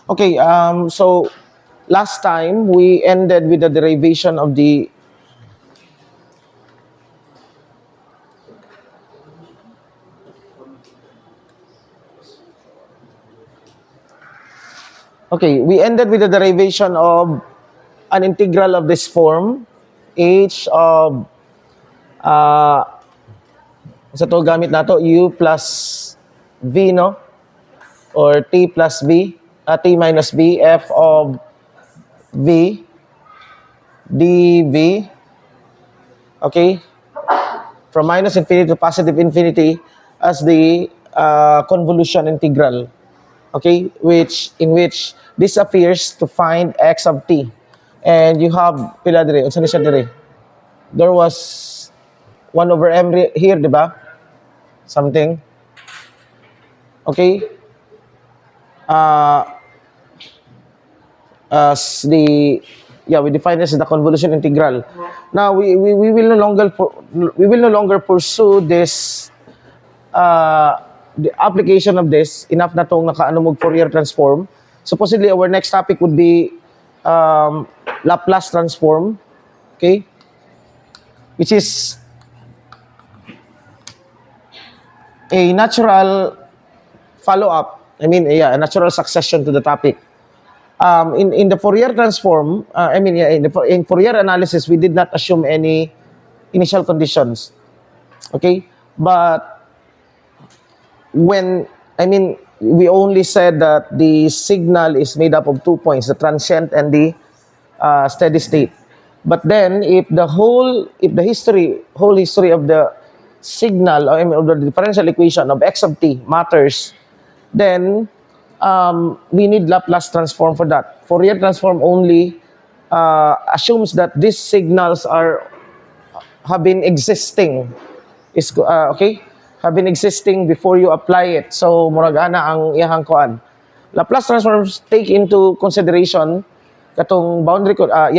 Okay, so last time we ended with the derivation of the we ended with the derivation of an integral of this form, h of sa to gamit nato u plus v, no, or t plus v, t minus v, f of v dv, okay, from minus infinity to positive infinity as the convolution integral, okay, in which this appears to find x of t. And you have pila dire, unsa ni siya dire? There was 1 over m here, di ba? Something. Okay? As the we define this as the convolution integral. Now we will no longer pursue this the application of this. Enough na tong nakaano mog Fourier transform. Supposedly our next topic would be Laplace transform, okay, which is a natural follow-up. I mean, a natural succession to the topic. In the Fourier transform, in Fourier analysis, we did not assume any initial conditions. Okay, but we only said that the signal is made up of 2 points: the transient and the steady state. But then, if the whole history of the signal, of the differential equation of x of t matters, then we need Laplace transform for that. Fourier transform only assumes that these signals have been existing. Have been existing before you apply it. So murag ana ang iyahang kuan. Laplace transforms take into consideration katong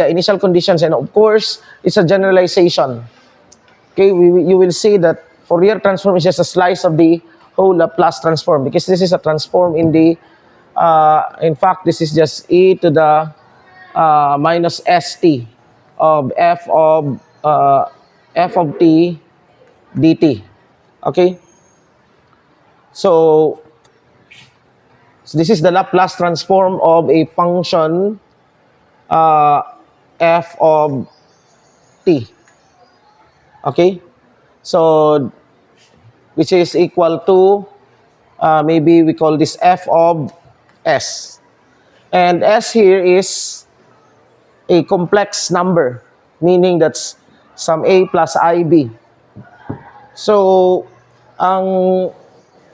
initial conditions, and of course it's a generalization. Okay, you will see that Fourier transform is just a slice of the whole Laplace transform, because this is a transform in the in fact, this is just e to the minus st of f of t dt. Okay? So this is the Laplace transform of a function f of t. Okay? So which is equal to maybe we call this f of s. And s here is a complex number, meaning that's some a plus ib. So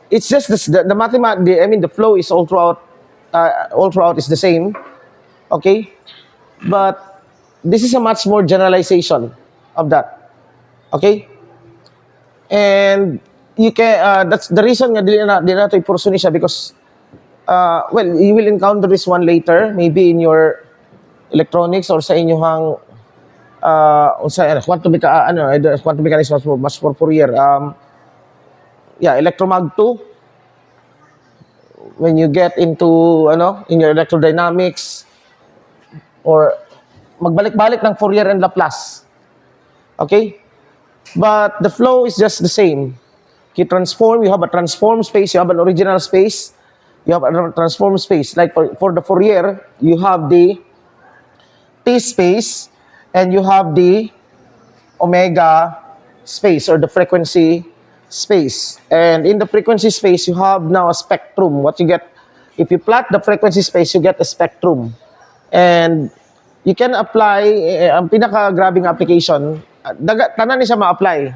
it's just the mathematics, the flow is all throughout is the same. Okay? But this is a much more generalization of that. Okay? And you can that's the reason nga dili na to i-pursue ni siya, because you will encounter this one later, maybe in your electronics or sa inyong quantum mechanics, much more Fourier. Electromag 2, when you get into in your electrodynamics, or magbalik-balik ng Fourier and Laplace. Okay? But the flow is just the same. You transform, you have a transform space, you have an original space, you have a transform space. Like for the Fourier, you have the T space, and you have the omega space, or the frequency space. And in the frequency space, you have now a spectrum. What you get, if you plot the frequency space, you get a spectrum. And you can apply, ang pinaka-grabbing application, tanan ni siya ma-apply.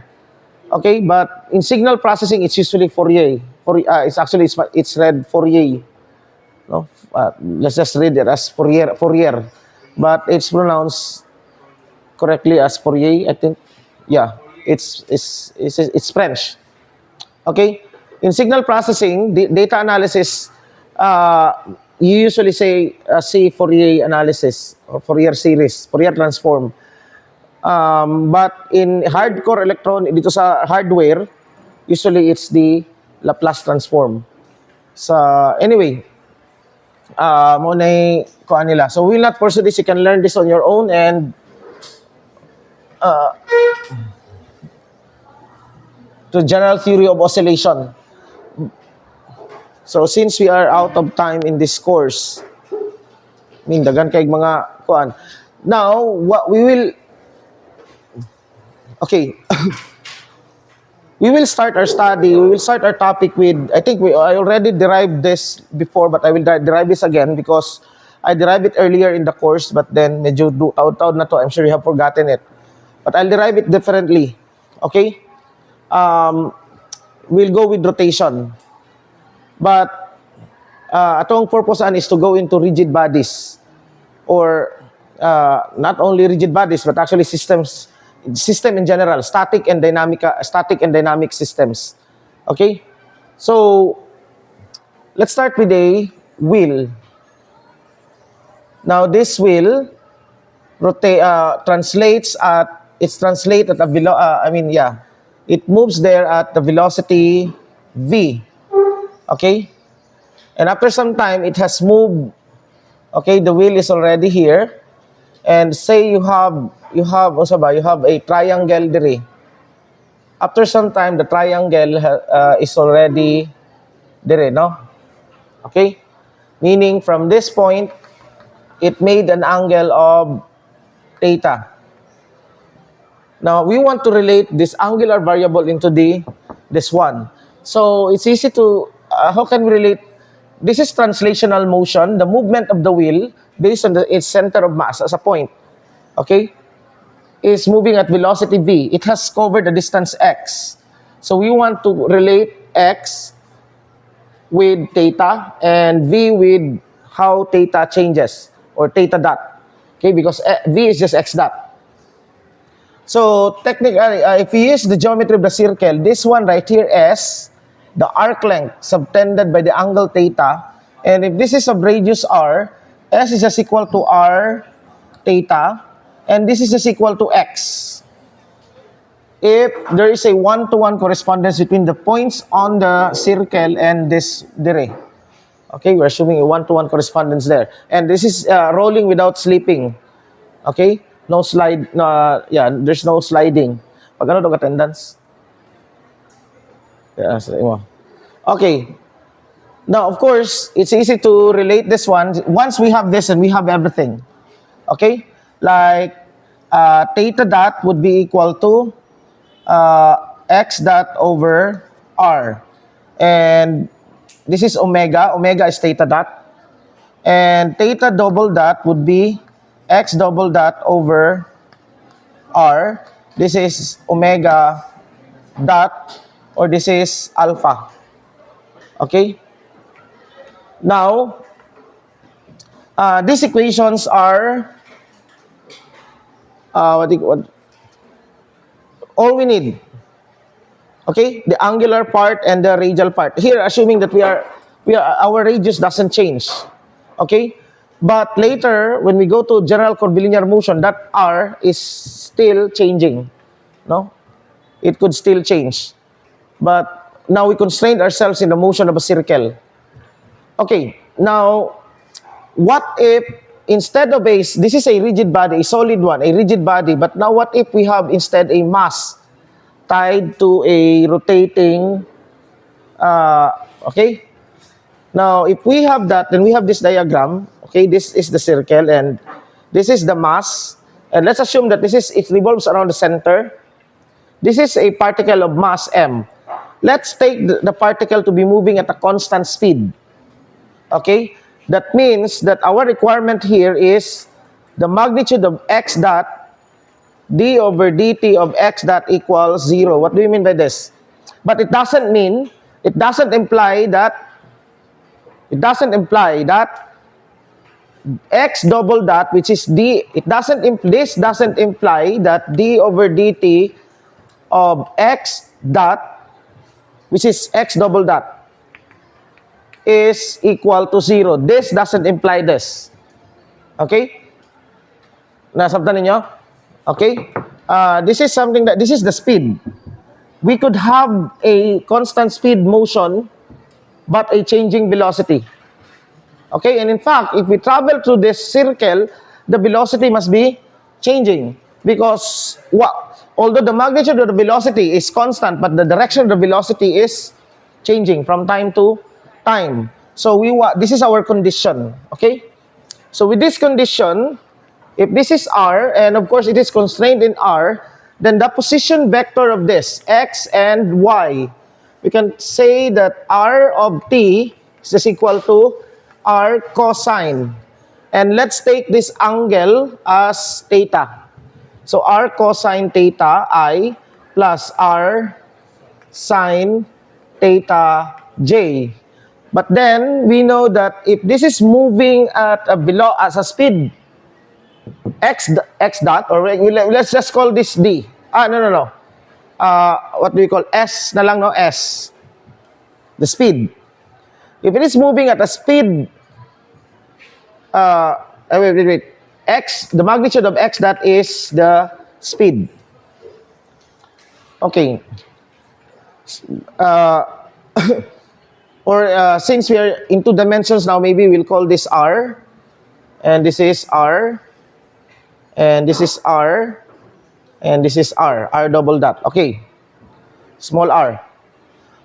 Okay, but in signal processing, it's usually Fourier. It's read Fourier. No, let's just read it as Fourier, but it's pronounced correctly as Fourier, I think. Yeah, it's French. Okay, in signal processing, data analysis, you usually say Fourier analysis or Fourier series, Fourier transform. But in hardcore dito sa hardware, usually it's the Laplace transform. So anyway, mo na kuan nila. So we will not pursue this. You can learn this on your own and to general theory of oscillation. So since we are out of time in this course, dagan kay mga kuan. Now, what we will okay. We will start our study. We will start our topic with, I think I already derived this before, but I will derive this again because I derived it earlier in the course, but then medyo taod-taod na to. I'm sure you have forgotten it. But I'll derive it differently. Okay? We'll go with rotation. But atong purpose is to go into rigid bodies, or not only rigid bodies but actually system in general, static and dynamic systems. Okay? So let's start with a wheel. Now this wheel translates at it moves there at the velocity v. Okay? And after some time, it has moved. Okay, the wheel is already here. And say you have a triangle there. After some time, the triangle is already there, no? Okay? Meaning from this point, it made an angle of theta. Now, we want to relate this angular variable into this one. So, it's easy to, how can we relate? This is translational motion, the movement of the wheel based on its center of mass as a point. Okay? Is moving at velocity v. It has covered the distance x. So, we want to relate x with theta and v with how theta changes, or theta dot. Okay? Because v is just x dot. So, technically, if we use the geometry of the circle, this one right here is the arc length subtended by the angle theta. And if this is of radius r, s is just equal to r theta, and this is just equal to x. If there is a one-to-one correspondence between the points on the circle and this dire. Okay, we're assuming a one-to-one correspondence there. And this is rolling without slipping. Okay? No slide, there's no sliding. Pag ano dog attendance? Yeah, okay. Now, of course, it's easy to relate this one. Once we have this and we have everything. Okay? Like, theta dot would be equal to x dot over r. And this is omega. Omega is theta dot. And theta double dot would be x double dot over r. This is omega dot, or this is alpha. Okay? Now, these equations are all we need. Okay? The angular part and the radial part. Here, assuming that our radius doesn't change. Okay? But later, when we go to general curvilinear motion, that r is still changing. No? It could still change. But now we constrained ourselves in the motion of a circle. Okay, now, what if instead of this is a rigid body, a solid one, a rigid body, but now what if we have instead a mass tied to a rotating, okay? Now, if we have that, then we have this diagram. Okay, this is the circle and this is the mass. And let's assume that it revolves around the center. This is a particle of mass m. Let's take the particle to be moving at a constant speed. Okay? That means that our requirement here is the magnitude of x dot d over dt of x dot equals 0. What do you mean by this? But it doesn't imply that x double dot, which is d, this doesn't imply that d over dt of x dot, which is x double dot, is equal to 0. This doesn't imply this. Okay? Nasabtan ninyo? Okay? This is the speed. We could have a constant speed motion, but a changing velocity. Okay, and in fact, if we travel through this circle, the velocity must be changing because although the magnitude of the velocity is constant, but the direction of the velocity is changing from time to time. So this is our condition. Okay, so with this condition, if this is r, and of course it is constrained in r, then the position vector of this x and y, we can say that r of t is just equal to r cosine. And let's take this angle as theta. So r cosine theta I plus r sine theta j. But then we know that if this is moving at a speed x dot, or let's just call this d. No. What do we call s na lang, no? S. The speed. If it is moving at a speed wait. X, the magnitude of x, that is the speed. Okay. Since we are in two dimensions now, maybe we'll call this r. And this is r. And this is r. And this is r. R double dot. Okay. Small r.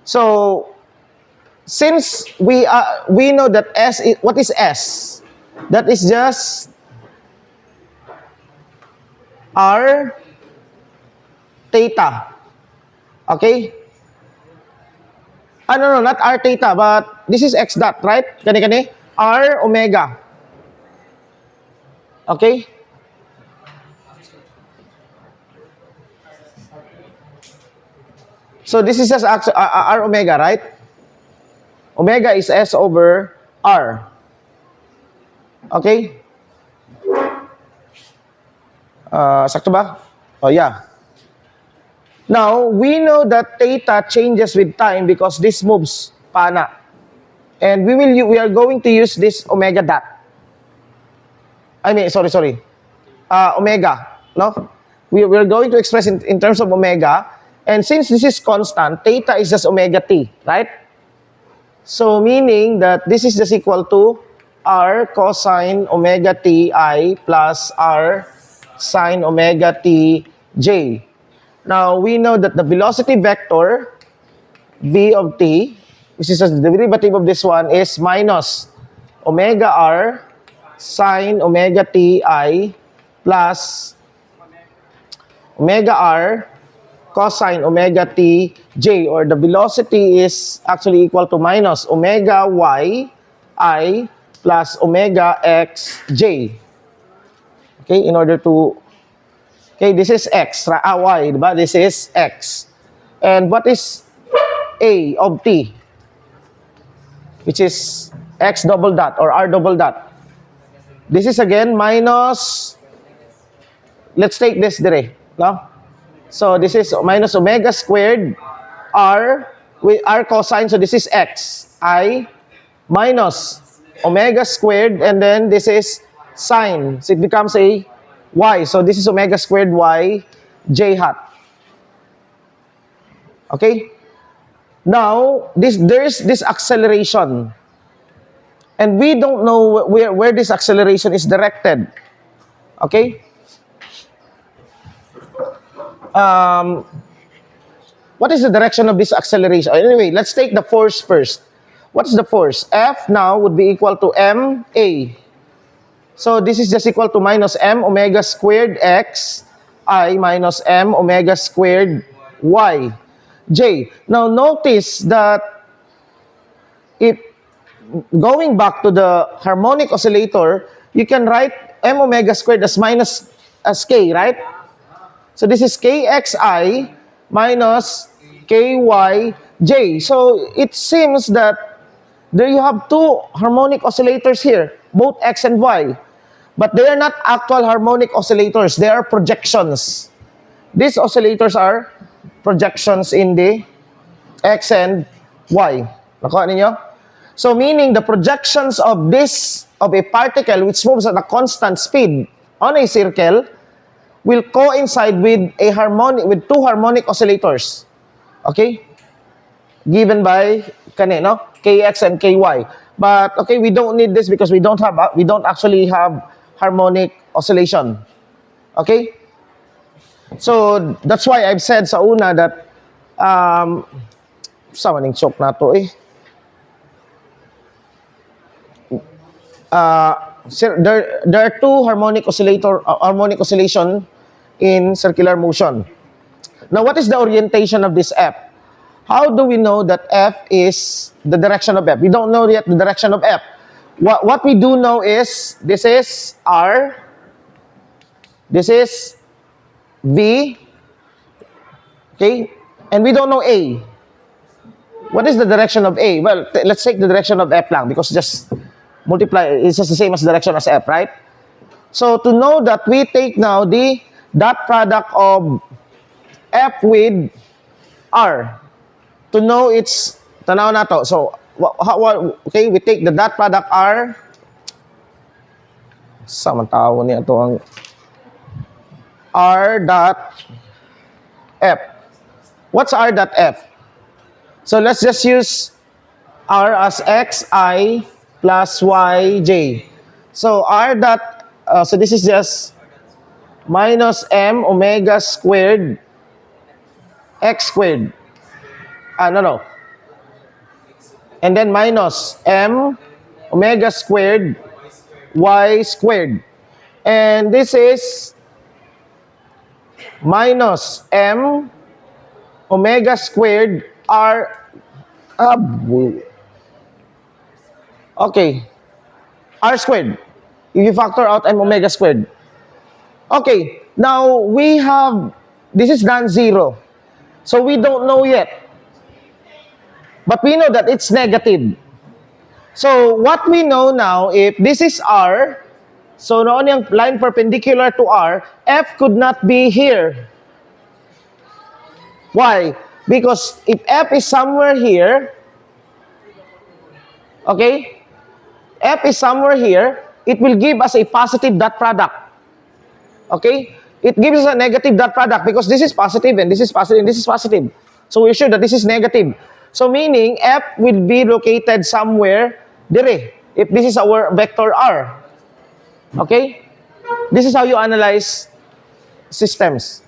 So, since we know that s is, what is s? That is just r theta. Okay? No, not r theta, but this is x dot, right? Kani r omega. Okay? So this is just r omega, right? Omega is s over r. Okay? Sakto ba? Oh, yeah. Now, we know that theta changes with time because this moves pana. And we are going to use this omega dot. Sorry. Omega, no? We are going to express in terms of omega. And since this is constant, theta is just omega t, right? So, meaning that this is just equal to r cosine omega t I plus r sine omega t j. Now, we know that the velocity vector, v of t, which is the derivative of this one, is minus omega r sine omega t I plus omega r cosine omega t j, or the velocity is actually equal to minus omega y I plus omega x j. Okay, in order to, okay, this is x, y, diba? This is x. And what is a of t? Which is x double dot or r double dot. This is again minus, let's take this dire, no? So this is minus omega squared r with r cosine, so this is x, I minus omega squared, and then this is sine, so it becomes a y. So this is omega squared y j hat. Okay? Now, there is this acceleration. And we don't know where this acceleration is directed. Okay? What is the direction of this acceleration? Anyway, let's take the force first. What is the force? F now would be equal to ma. So this is just equal to minus m omega squared x I minus m omega squared y j. Now notice that if going back to the harmonic oscillator, you can write m omega squared as minus as k, right? So this is kxi minus kyj. So it seems that there you have two harmonic oscillators here, both x and y. But they are not actual harmonic oscillators. They are projections. These oscillators are projections in the x and y. Nakuha ninyo? So meaning the projections of a particle which moves at a constant speed on a circle will coincide with two harmonic oscillators. Okay? Given by kx and ky. But okay, we don't need this because we don't actually have harmonic oscillation. Okay? So that's why I've said sa una that sa maning choke na to eh. There are two harmonic oscillation in circular motion. Now, what is the orientation of this F? How do we know that F is the direction of F? We don't know yet the direction of F. What we do know is this is R, this is V, okay, and we don't know A. What is the direction of A? Well, let's take the direction of F lang because just multiply, it's just the same as direction as F, right? So to know that, we take now the dot product of F with R. To know its, tanaw na to. So, okay, we take the dot product R. Sama tao niya to ang R dot F. What's R dot F? So let's just use R as xi plus yj. So R dot, so this is just minus m omega squared x squared. No. And then minus m omega squared y squared. And this is minus m omega squared r. Okay. R squared. If you factor out m omega squared. Okay. Now, we have, this is non-zero. So, we don't know yet. But we know that it's negative. So, what we know now, if this is R, so noon yung line perpendicular to R, F could not be here. Why? Because if F is somewhere here, okay, F is somewhere here, it will give us a positive dot product. Okay? It gives us a negative dot product because this is positive and this is positive and this is positive. So, we're sure that this is negative. So, meaning, F will be located somewhere dire, if this is our vector R. Okay? This is how you analyze systems.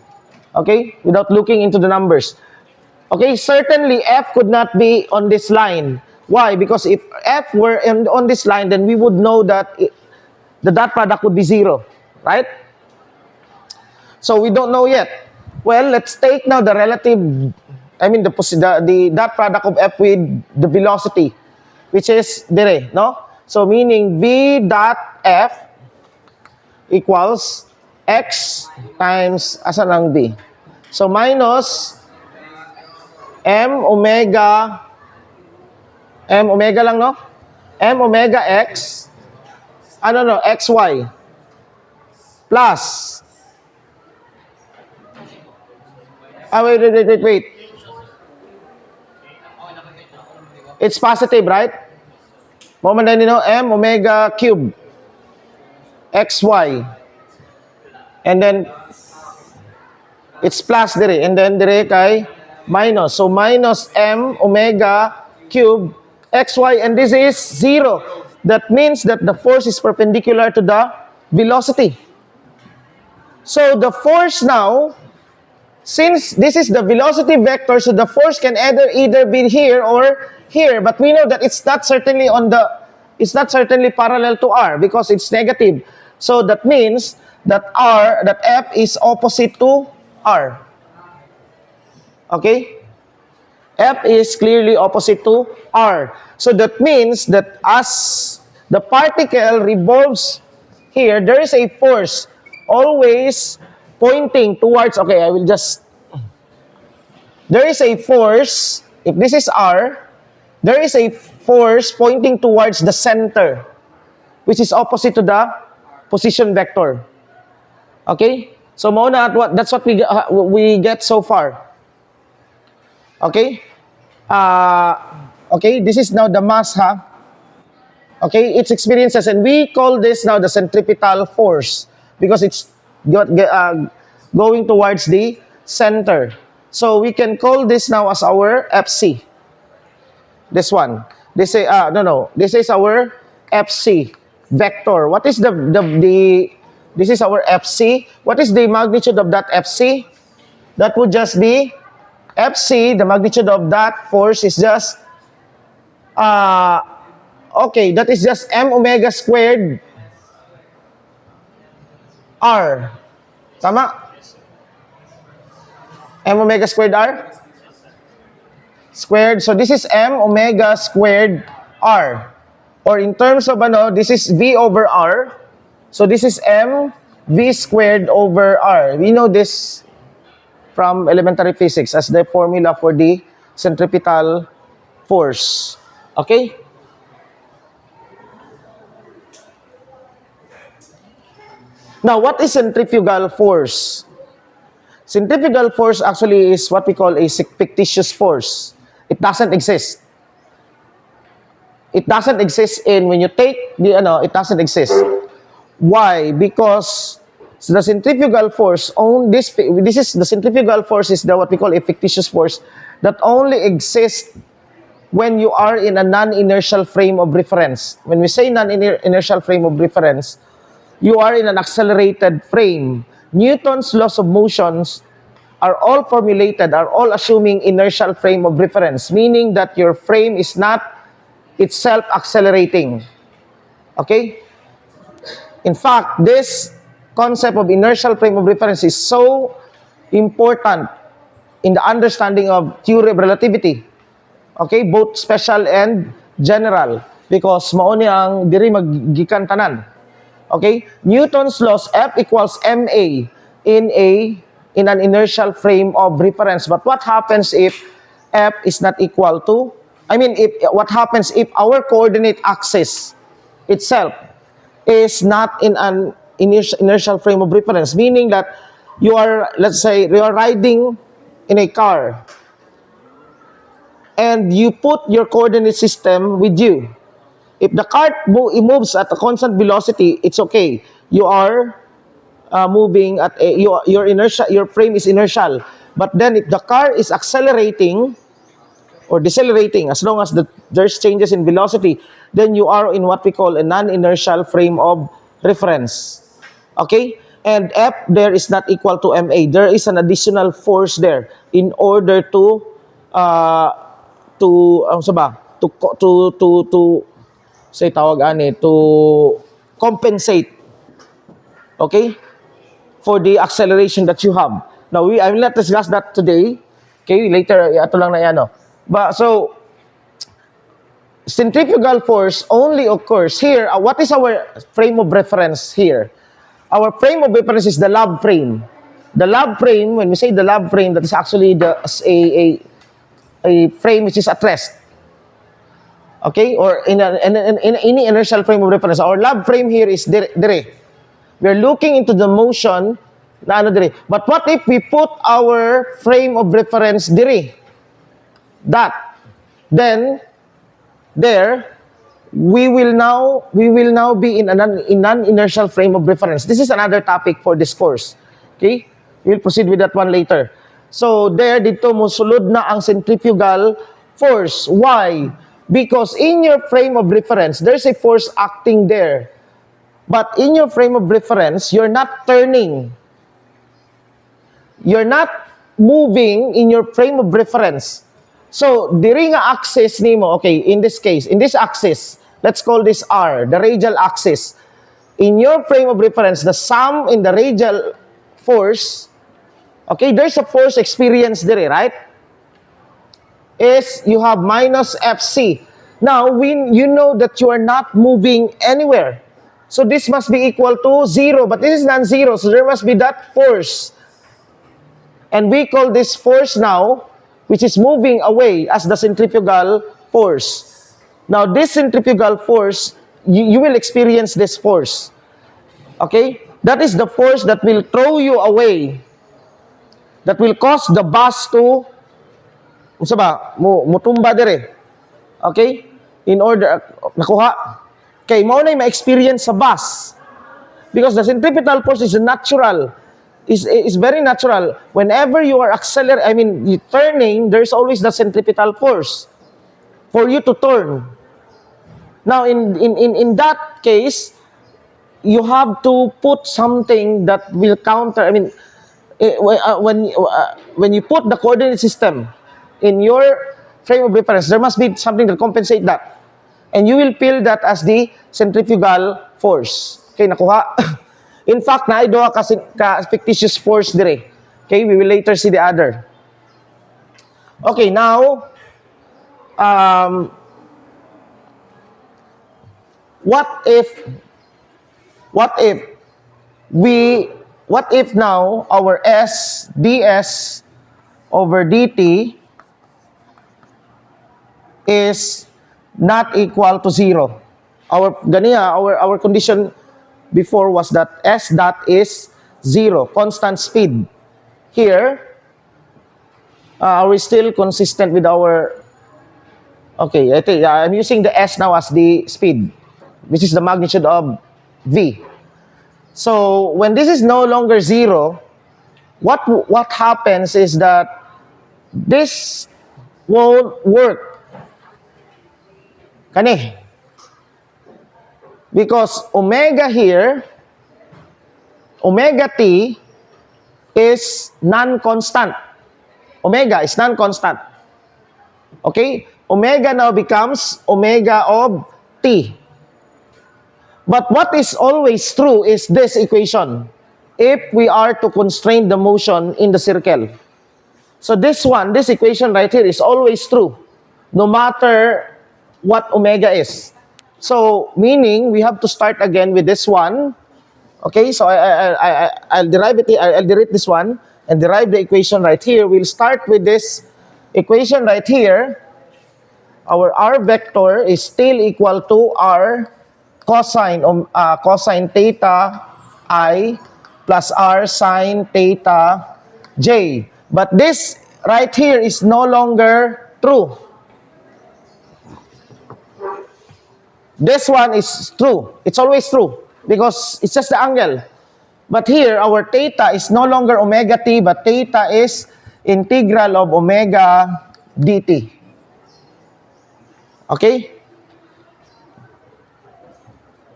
Okay? Without looking into the numbers. Okay? Certainly, F could not be on this line. Why? Because if F were on this line, then we would know that the dot product would be 0. Right? So, we don't know yet. Well, let's take now the relative, the dot product of F with the velocity, which is dire, no? So, meaning V dot F equals X times, asan ang B? So, minus M omega lang, no? M omega X, XY, plus, wait. It's positive, right? Moment na nino, M omega cube XY. And then, it's plus dire. And then, dire kay minus. So, minus M omega cube XY. And this is 0. That means that the force is perpendicular to the velocity. So, the force now, since this is the velocity vector, so the force can either be here or here, but we know that it's not certainly parallel to R because it's negative. So that means that F is opposite to R. Okay? F is clearly opposite to R. So that means that as the particle revolves here, there is a force always pointing towards, there is a force, if this is R, there is a force pointing towards the center, which is opposite to the position vector. Okay? So, that's what we get so far. Okay? Okay, this is now the mass, Okay, its experiences, and we call this now the centripetal force because it's going towards the center. So, we can call this now as our FC. This one. This is no. This is our FC vector. What is the this is our FC. What is the magnitude of that FC? That would just be FC. The magnitude of that force is just okay. That is just m omega squared r. Tama? M omega squared r squared. So this is m omega squared r. Or in terms of this is v over r. So this is m v squared over r. We know this from elementary physics as the formula for the centripetal force. Okay? Now, what is centrifugal force? Centrifugal force actually is what we call a fictitious force. It doesn't exist. It doesn't exist when you take the it doesn't exist. Why? Because the centrifugal force the centrifugal force is what we call a fictitious force that only exists when you are in a non-inertial frame of reference. When we say non-inertial frame of reference, you are in an accelerated frame. Newton's laws of motions are all formulated, are all assuming inertial frame of reference, meaning that your frame is not itself accelerating. Okay? In fact, this concept of inertial frame of reference is so important in the understanding of theory of relativity. Okay? Both special and general. Because mauni ang diri magigikan tanan. Okay? Newton's laws, F equals ma in an inertial frame of reference. But what happens if F is not equal to, what happens if our coordinate axis itself is not in an inertial frame of reference? Meaning that you are, let's say, you are riding in a car and you put your coordinate system with you. If the car moves at a constant velocity, it's okay. You are moving at your frame is inertial. But then if the car is accelerating or decelerating, as long as there's changes in velocity, then you are in what we call a non-inertial frame of reference. Okay? And F there is not equal to ma. There is an additional force there in order to say tawag ani to compensate, okay, for the acceleration that you have. Now I will not discuss that today. Okay, later ato lang na yan. But so centrifugal force only occurs here. What is our frame of reference here? Our frame of reference is the lab frame. The lab frame, when we say the lab frame, that is actually a frame which is at rest. Okay? Or in any inertial frame of reference. Our lab frame here is dire. We are looking into the motion na dire. But what if we put our frame of reference dire? Then there we will now be in a non-inertial frame of reference. This is another topic for this course. Okay? We'll proceed with that one later. So there dito mosulod na ang centrifugal force. Why? Because in your frame of reference, there's a force acting there. But in your frame of reference, you're not turning. You're not moving in your frame of reference. So, diri nga axis nimo, okay, in this case, in this axis, let's call this R, the radial axis. In your frame of reference, the sum in the radial force, okay, there's a force experience there, right? Is you have minus Fc. Now, you know that you are not moving anywhere. So, this must be equal to 0, but this is non-zero, so there must be that force. And we call this force now, which is moving away, as the centrifugal force. Now, this centrifugal force, you will experience this force. Okay? That is the force that will throw you away. That will cause the bus to mutumba dire. Okay? In order, nakuha. Okay, mo na ma-experience sa bus. Because the centripetal force is natural. Is very natural. Whenever you are turning, there's always the centripetal force for you to turn. Now, in that case, you have to put something that will counter. I mean, when you put the coordinate system in your frame of reference, there must be something to compensate that. And you will feel that as the centrifugal force. Okay, nakuha? In fact, naidoha ka fictitious force dire. Okay, we will later see the other. Okay, now, what if now our S ds over dt is not equal to 0? Our condition before was that S dot is 0, constant speed. Here, are we still consistent with our... Okay, I think I'm using the S now as the speed, which is the magnitude of V. So when this is no longer 0, what happens is that this won't work. Kani? Because omega here, omega t is non-constant. Omega is non-constant. Okay? Omega now becomes omega of t. But what is always true is this equation, if we are to constrain the motion in the circle. So this equation right here is always true, no matter what omega is. So meaning we have to start again with this one. Okay, so I'll derive it. I'll derive this one and derive the equation right here. We'll start with this equation right here. Our r vector is still equal to r cosine theta I plus r sine theta j. But this right here is no longer true. This one is true. It's always true because it's just the angle. But here, our theta is no longer omega t, but theta is integral of omega dt. Okay?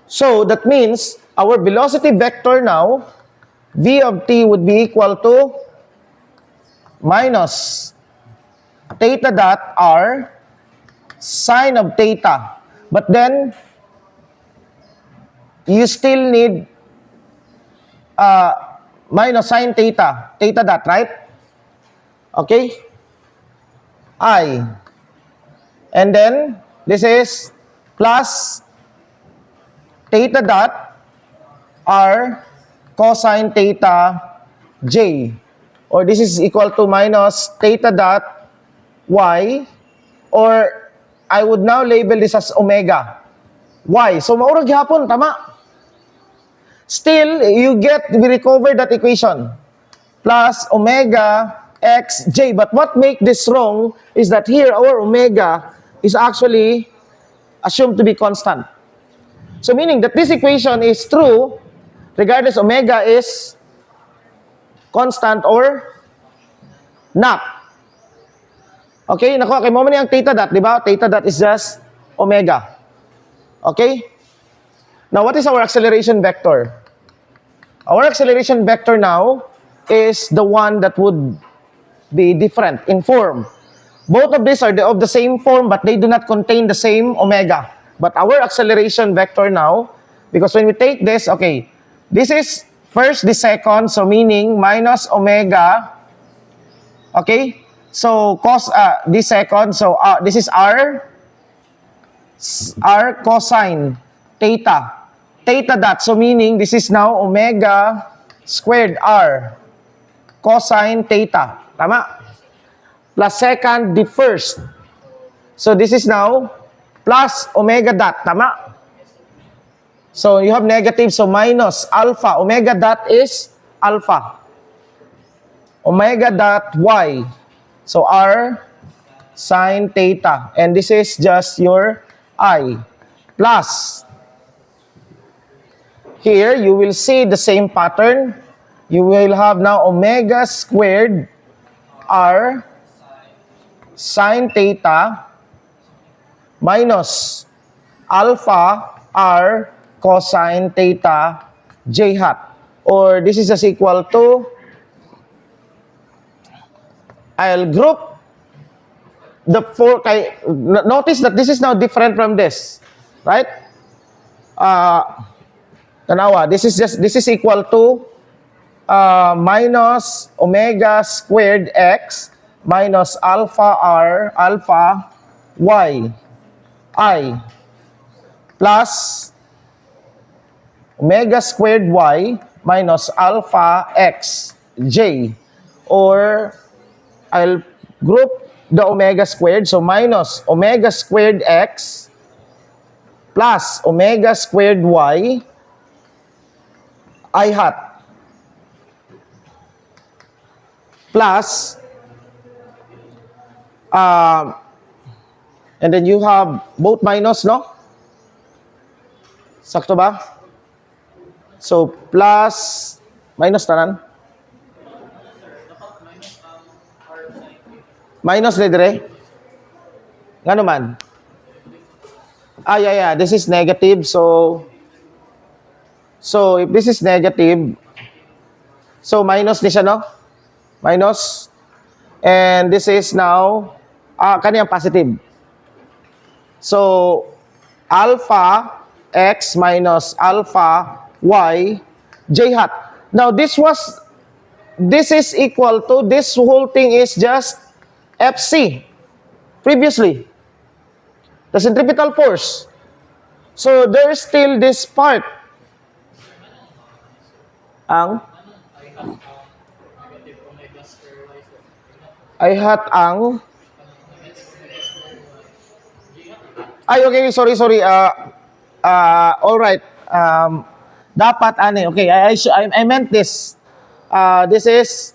So that means our velocity vector now, v of t would be equal to minus theta dot r sine of theta. But then, you still need minus sine theta dot, right? Okay? I. And then, this is plus theta dot r cosine theta j. Or this is equal to minus theta dot y, or I would now label this as omega y. So maurag gyapon, tama? Still, we recover that equation. Plus omega x j. But what makes this wrong is that here our omega is actually assumed to be constant. So meaning that this equation is true regardless omega is constant or not. Okay, nakuha kay mo man yung theta dot, di ba? Theta dot is just omega. Okay? Now, what is our acceleration vector? Our acceleration vector now is the one that would be different in form. Both of these are of the same form, but they do not contain the same omega. But our acceleration vector now, because when we take this, okay, this is first, this second, so meaning minus omega, okay? So cos this second, so this is r cosine theta dot, so meaning this is now omega squared r cosine theta, tama? Plus second, the first, so this is now plus omega dot, tama? So you have negative, so minus alpha, omega dot is alpha, omega dot y. So r sine theta, and this is just your I, plus, here you will see the same pattern. You will have now omega squared r sine theta minus alpha r cosine theta j hat. Or this is just equal to, I'll group the four, notice that this is now different from this, right? Tanawa, this is equal to minus omega squared x minus alpha r alpha y I plus omega squared y minus alpha x j, or I'll group the omega squared, so minus omega squared x plus omega squared y I hat plus and then you have both minus, no? Sakto ba? So plus minus tanan. Minus na dire. Ngano man? Yeah. This is negative. So if this is negative, so minus ni siya, no? Minus. And this is now, kaniyang positive. So, alpha x minus alpha y j hat. Now, this is equal to, this whole thing is just Fc previously, the centripetal force. So there's still this part. I hat ang okay, sorry. All right. Dapat okay, I meant this. This is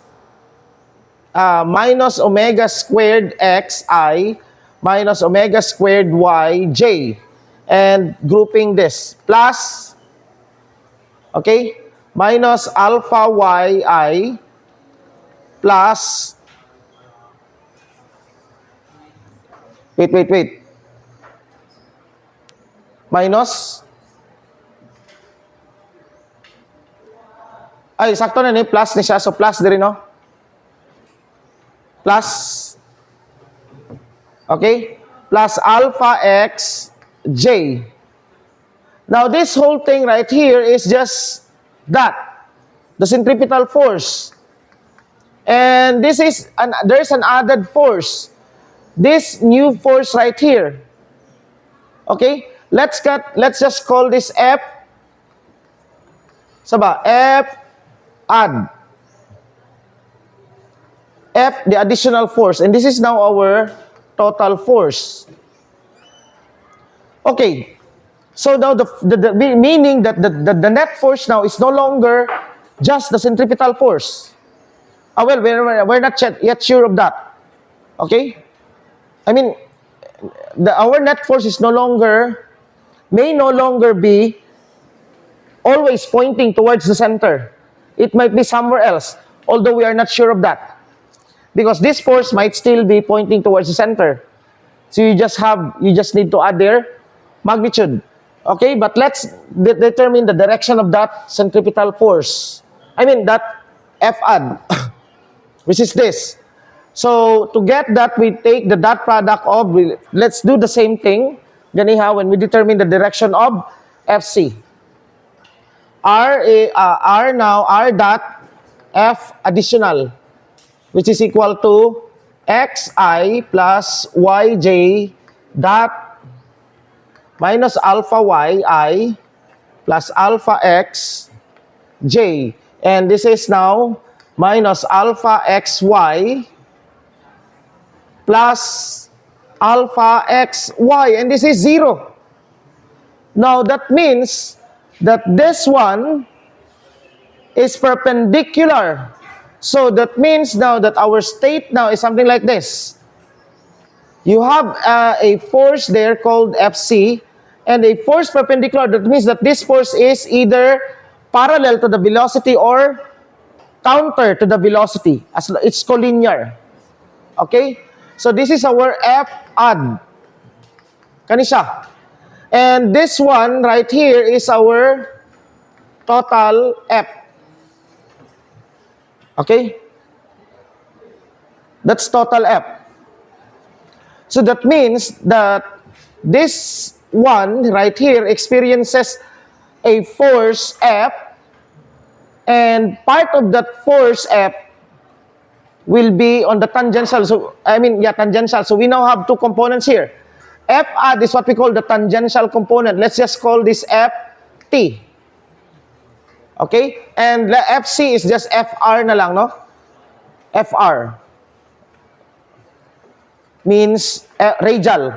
minus omega squared xi minus omega squared yj, and grouping this plus, okay, minus alpha yi plus, wait, minus, sakto na ni plus ni siya, so plus diri, no? Plus, okay, plus alpha x j. Now this whole thing right here is just that, the centripetal force. And this is, there's an added force, this new force right here. Okay, let's just call this F, F add. F, the additional force. And this is now our total force. Okay. So now the meaning that the net force now is no longer just the centripetal force. Well, we're not yet sure of that. Okay? I mean, our net force is may no longer be always pointing towards the center. It might be somewhere else, although we are not sure of that. Because this force might still be pointing towards the center. So you just need to add their magnitude. Okay, but let's determine the direction of that centripetal force. I mean, that F add, which is this. So to get that, we take the dot product of, let's do the same thing, ganiha, when we determine the direction of FC. R dot F additional, which is equal to xi plus yj dot minus alpha yi plus alpha x j. And this is now minus alpha xy plus alpha xy. And this is 0. Now that means that this one is perpendicular. So that means now that our state now is something like this. You have a force there called Fc and a force perpendicular. That means that this force is either parallel to the velocity or counter to the velocity. It's collinear. Okay? So this is our F add. Kani siya. And this one right here is our total F. Okay? That's total F. So that means that this one right here experiences a force F, and part of that force F will be on the tangential. So, tangential. So we now have two components here. F add is what we call the tangential component. Let's just call this Ft. Okay? And the Fc is just Fr na lang, no? Fr means radial.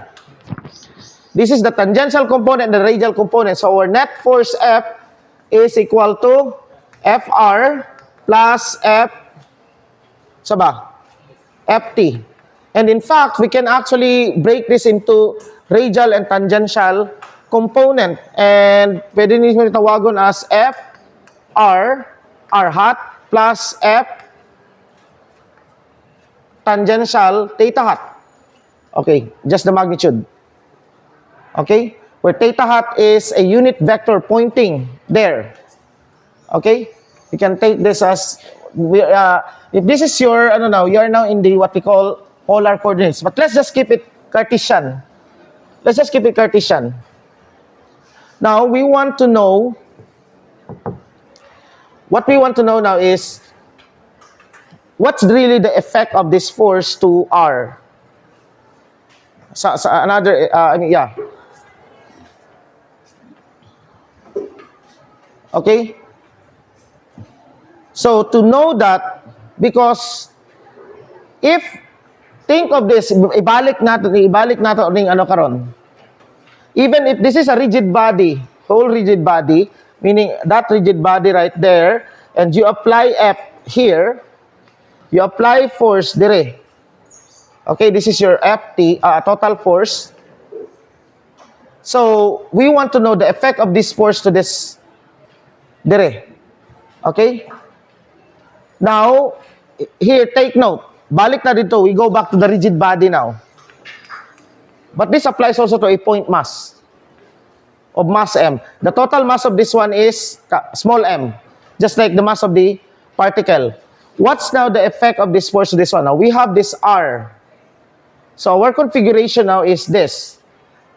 This is the tangential component, the radial component. So our net force F is equal to Fr plus Ft. And in fact, we can actually break this into radial and tangential component. And pwede nyo tawagon as Fr, R hat, plus F tangential theta hat. Okay, just the magnitude. Okay, where theta hat is a unit vector pointing there. Okay, you can take this as if this is your you are now in the what we call polar coordinates. But let's just keep it Cartesian. Let's just keep it Cartesian. Now we want to know. What we want to know now is what's really the effect of this force to R. Okay? So, to know that, because if, think of this, ibalik natin yung ano karon. Even if this is a rigid body, whole rigid body, meaning that rigid body right there, and you apply F here, you apply force dire. Okay, this is your Ft, total force. So, we want to know the effect of this force to this dire. Okay? Now, here, take note. Balik na dito. We go back to the rigid body now. But this applies also to a point mass of mass m. The total mass of this one is small m, just like the mass of the particle. What's now the effect of this force to this one? Now, we have this R. So, our configuration now is this.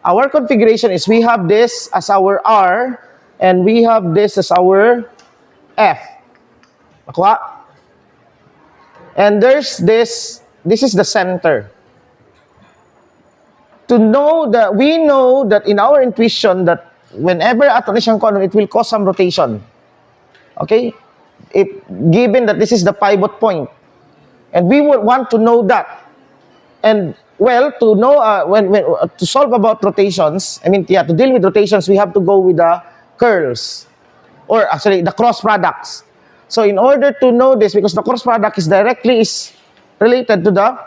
Our configuration is we have this as our R, and we have this as our F. Nakuha? And there's this is the center. To know that, we know that in our intuition that whenever ato ni siyang konon, it will cause some rotation. Okay? Given that this is the pivot point. And we would want to know that. And, well, to know, to solve about rotations, to deal with rotations, we have to go with the curls. Or actually, the cross products. So in order to know this, because the cross product is directly related to the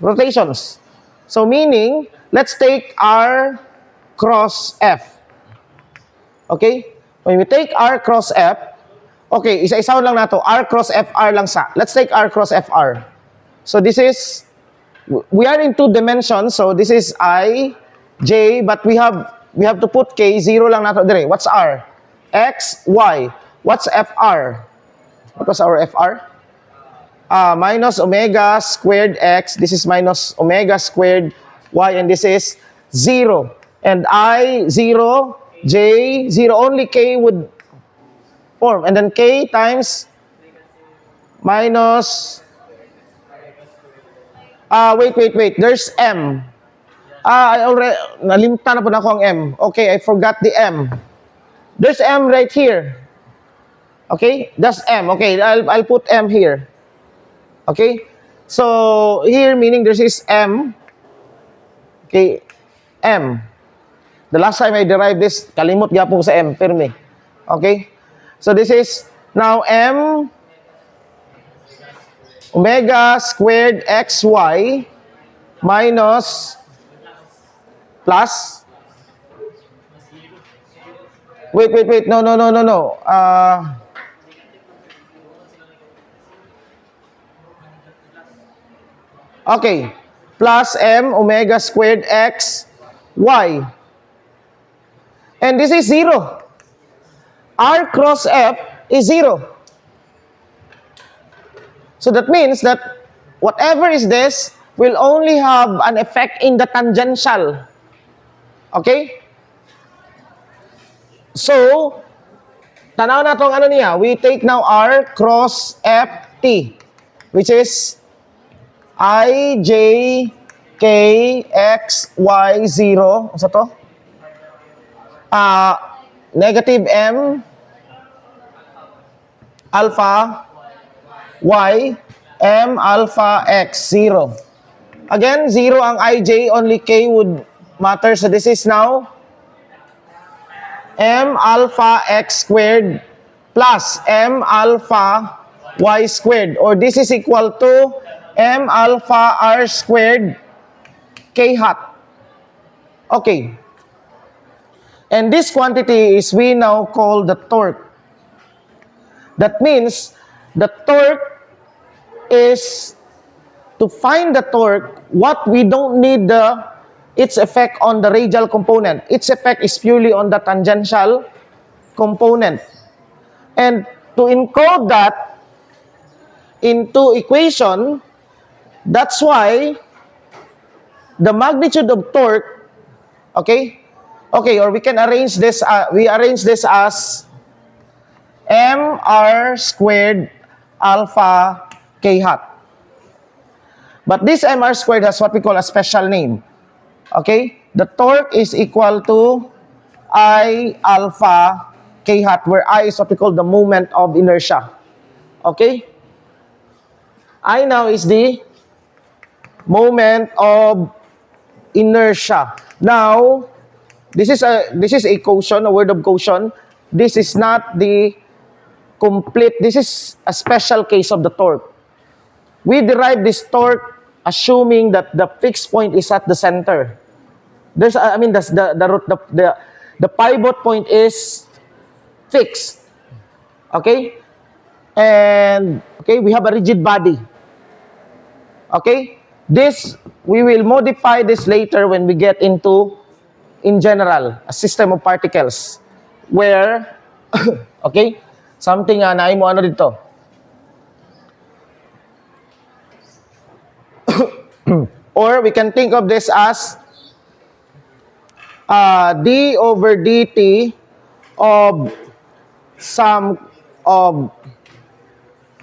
rotations. So meaning, let's take R cross F. Okay? When we take R cross F, okay, isa-isaw lang nato, R cross FR lang sa. Let's take R cross FR. So this is, we are in 2 dimensions, so this is I, J, but we have to put K, 0 lang nato dire. What's R? X, Y. What's FR? What was our FR? Minus omega squared x. This is minus omega squared y, and this is 0. And I, 0, J, 0. Only K would form. And then K times minus... wait. There's M. I already... Nalimta na po na ako ang M. Okay, I forgot the M. There's M right here. Okay, that's M. Okay, I'll put M here. Okay, so here meaning this is M. Okay, M. The last time I derived this, kalimot gyapon sa M, perme. Okay, so this is now M omega squared xy minus plus. Wait. No. Okay, plus M omega squared x y. And this is 0. R cross F is 0. So that means that whatever is this will only have an effect in the tangential. Okay? So, tanaw na tong ano niya, we take now R cross FT, which is I, J, K, X, Y, 0. Ano sa to? Negative M, alpha, Y, M, alpha, X, 0. Again, 0 ang IJ, only K would matter. So this is now M alpha X squared plus M alpha Y squared. Or this is equal to M alpha R squared K hat. Okay. And this quantity is we now call the torque. That means the torque is, to find the torque, what we don't need its effect on the radial component. Its effect is purely on the tangential component. And to encode that into equation, that's why the magnitude of torque, okay, or we can arrange this, we arrange this as mr squared alpha k hat. But this mr squared has what we call a special name. Okay? The torque is equal to I alpha k hat, where I is what we call the moment of inertia. Okay? I now is the moment of inertia. Now, this is a quotient, a word of quotient. This is not the complete, this is a special case of the torque. We derive this torque assuming that the fixed point is at the center. There's, the pivot point is fixed. Okay? And, okay, we have a rigid body. Okay? This, we will modify this later when we get into, in general, a system of particles. Where, okay, something na mo ano dito. Or we can think of this as d over dt of sum of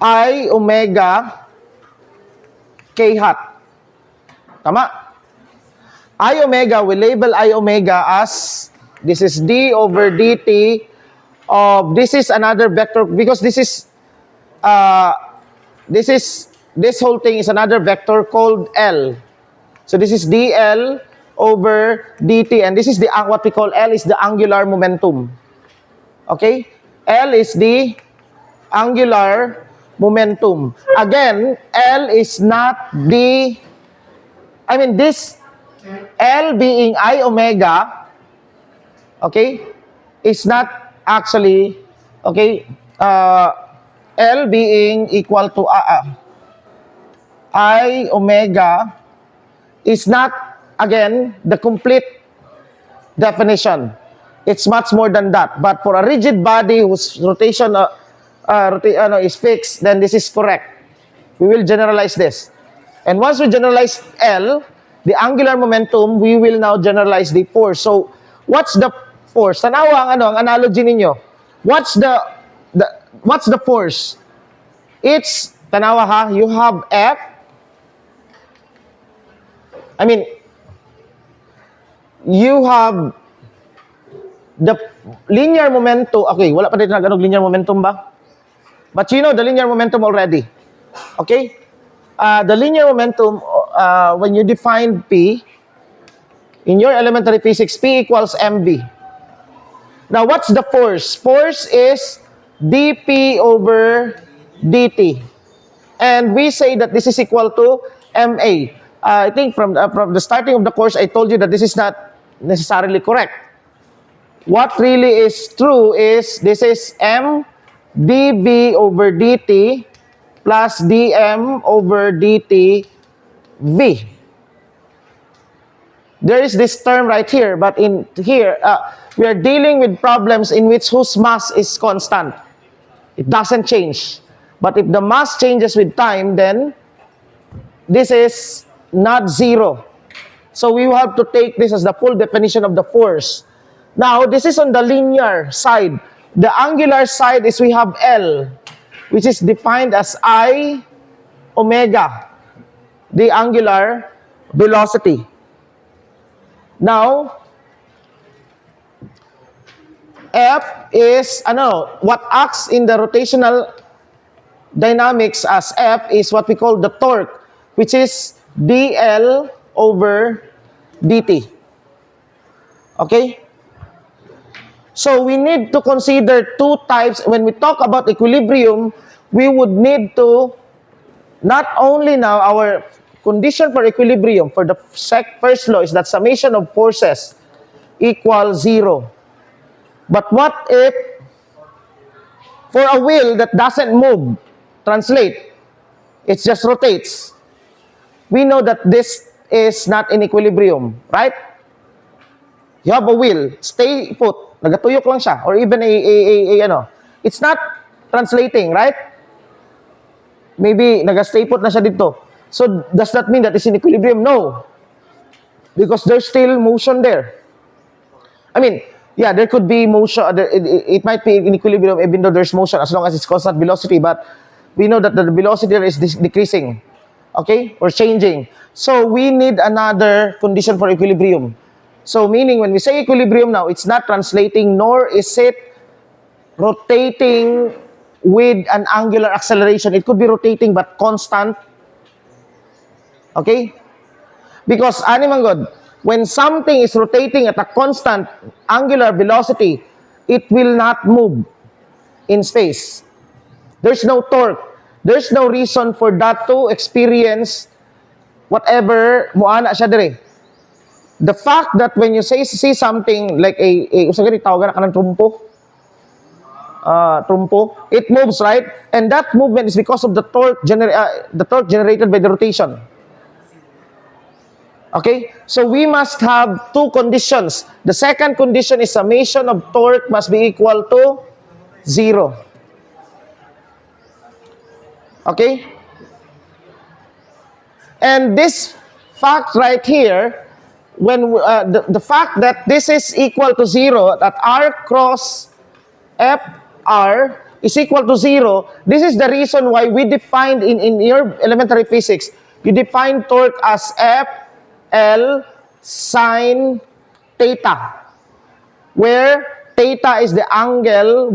I omega k hat. Tama? I omega, we label I omega as, this is d over dt of, this is another vector, because this whole thing is another vector called L. So this is dl over dt, and this is the, what we call L is the angular momentum. Okay? L is the angular momentum. Again, L is not the, this L being I omega, okay, is not actually, okay, L being equal to I omega is not, again, the complete definition. It's much more than that. But for a rigid body whose rotation is fixed, then this is correct. We will generalize this. And once we generalize L, the angular momentum, we will now generalize the force. So, what's the force? Tanawa ang analogy ninyo. What's the force? It's, tanawa ha, you have F. You have the linear momentum. Okay, wala pa dito nag-anog linear momentum ba? But you know the linear momentum already. Okay? The linear momentum, when you define P, in your elementary physics, P equals mv. Now, what's the force? Force is dP over dt. And we say that this is equal to ma. I think from the starting of the course, I told you that this is not necessarily correct. What really is true is this is m dB over dt plus dm over dt v. There is this term right here, but in here, we are dealing with problems in which whose mass is constant. It doesn't change. But if the mass changes with time, then this is not zero. So we will have to take this as the full definition of the force. Now, this is on the linear side. The angular side is we have L, which is defined as I omega, the angular velocity. Now, F is, what acts in the rotational dynamics as F is what we call the torque, which is dl over dt. Okay? So we need to consider two types. When we talk about equilibrium, we would need to not only now our condition for equilibrium for the first law is that summation of forces equals 0. But what if for a wheel that doesn't move, translate, it just rotates? We know that this is not in equilibrium, right? You have a wheel, stay put, nagatuyok lang siya, or even it's not translating, right? Maybe nagastay put na siya dito. So does that mean that it's in equilibrium? No. Because there's still motion there. I mean, yeah, there could be motion, it might be in equilibrium even though there's motion as long as it's constant velocity, but we know that the velocity there is decreasing, okay, or changing. So we need another condition for equilibrium. So meaning when we say equilibrium now, it's not translating nor is it rotating with an angular acceleration. It could be rotating but constant. Okay? Because, animang when something is rotating at a constant angular velocity, it will not move in space. There's no torque. There's no reason for that to experience whatever muana siya dire. The fact that when you see something like usagari tawagan ka ng trumpo, it moves, right? And that movement is because of the torque generated by the rotation. Okay? So we must have two conditions. The second condition is summation of torque must be equal to 0. Okay? And this fact right here, when the fact that this is equal to 0, that R cross FR is equal to 0, this is the reason why we defined in your elementary physics, you define torque as FL sine theta, where theta is the angle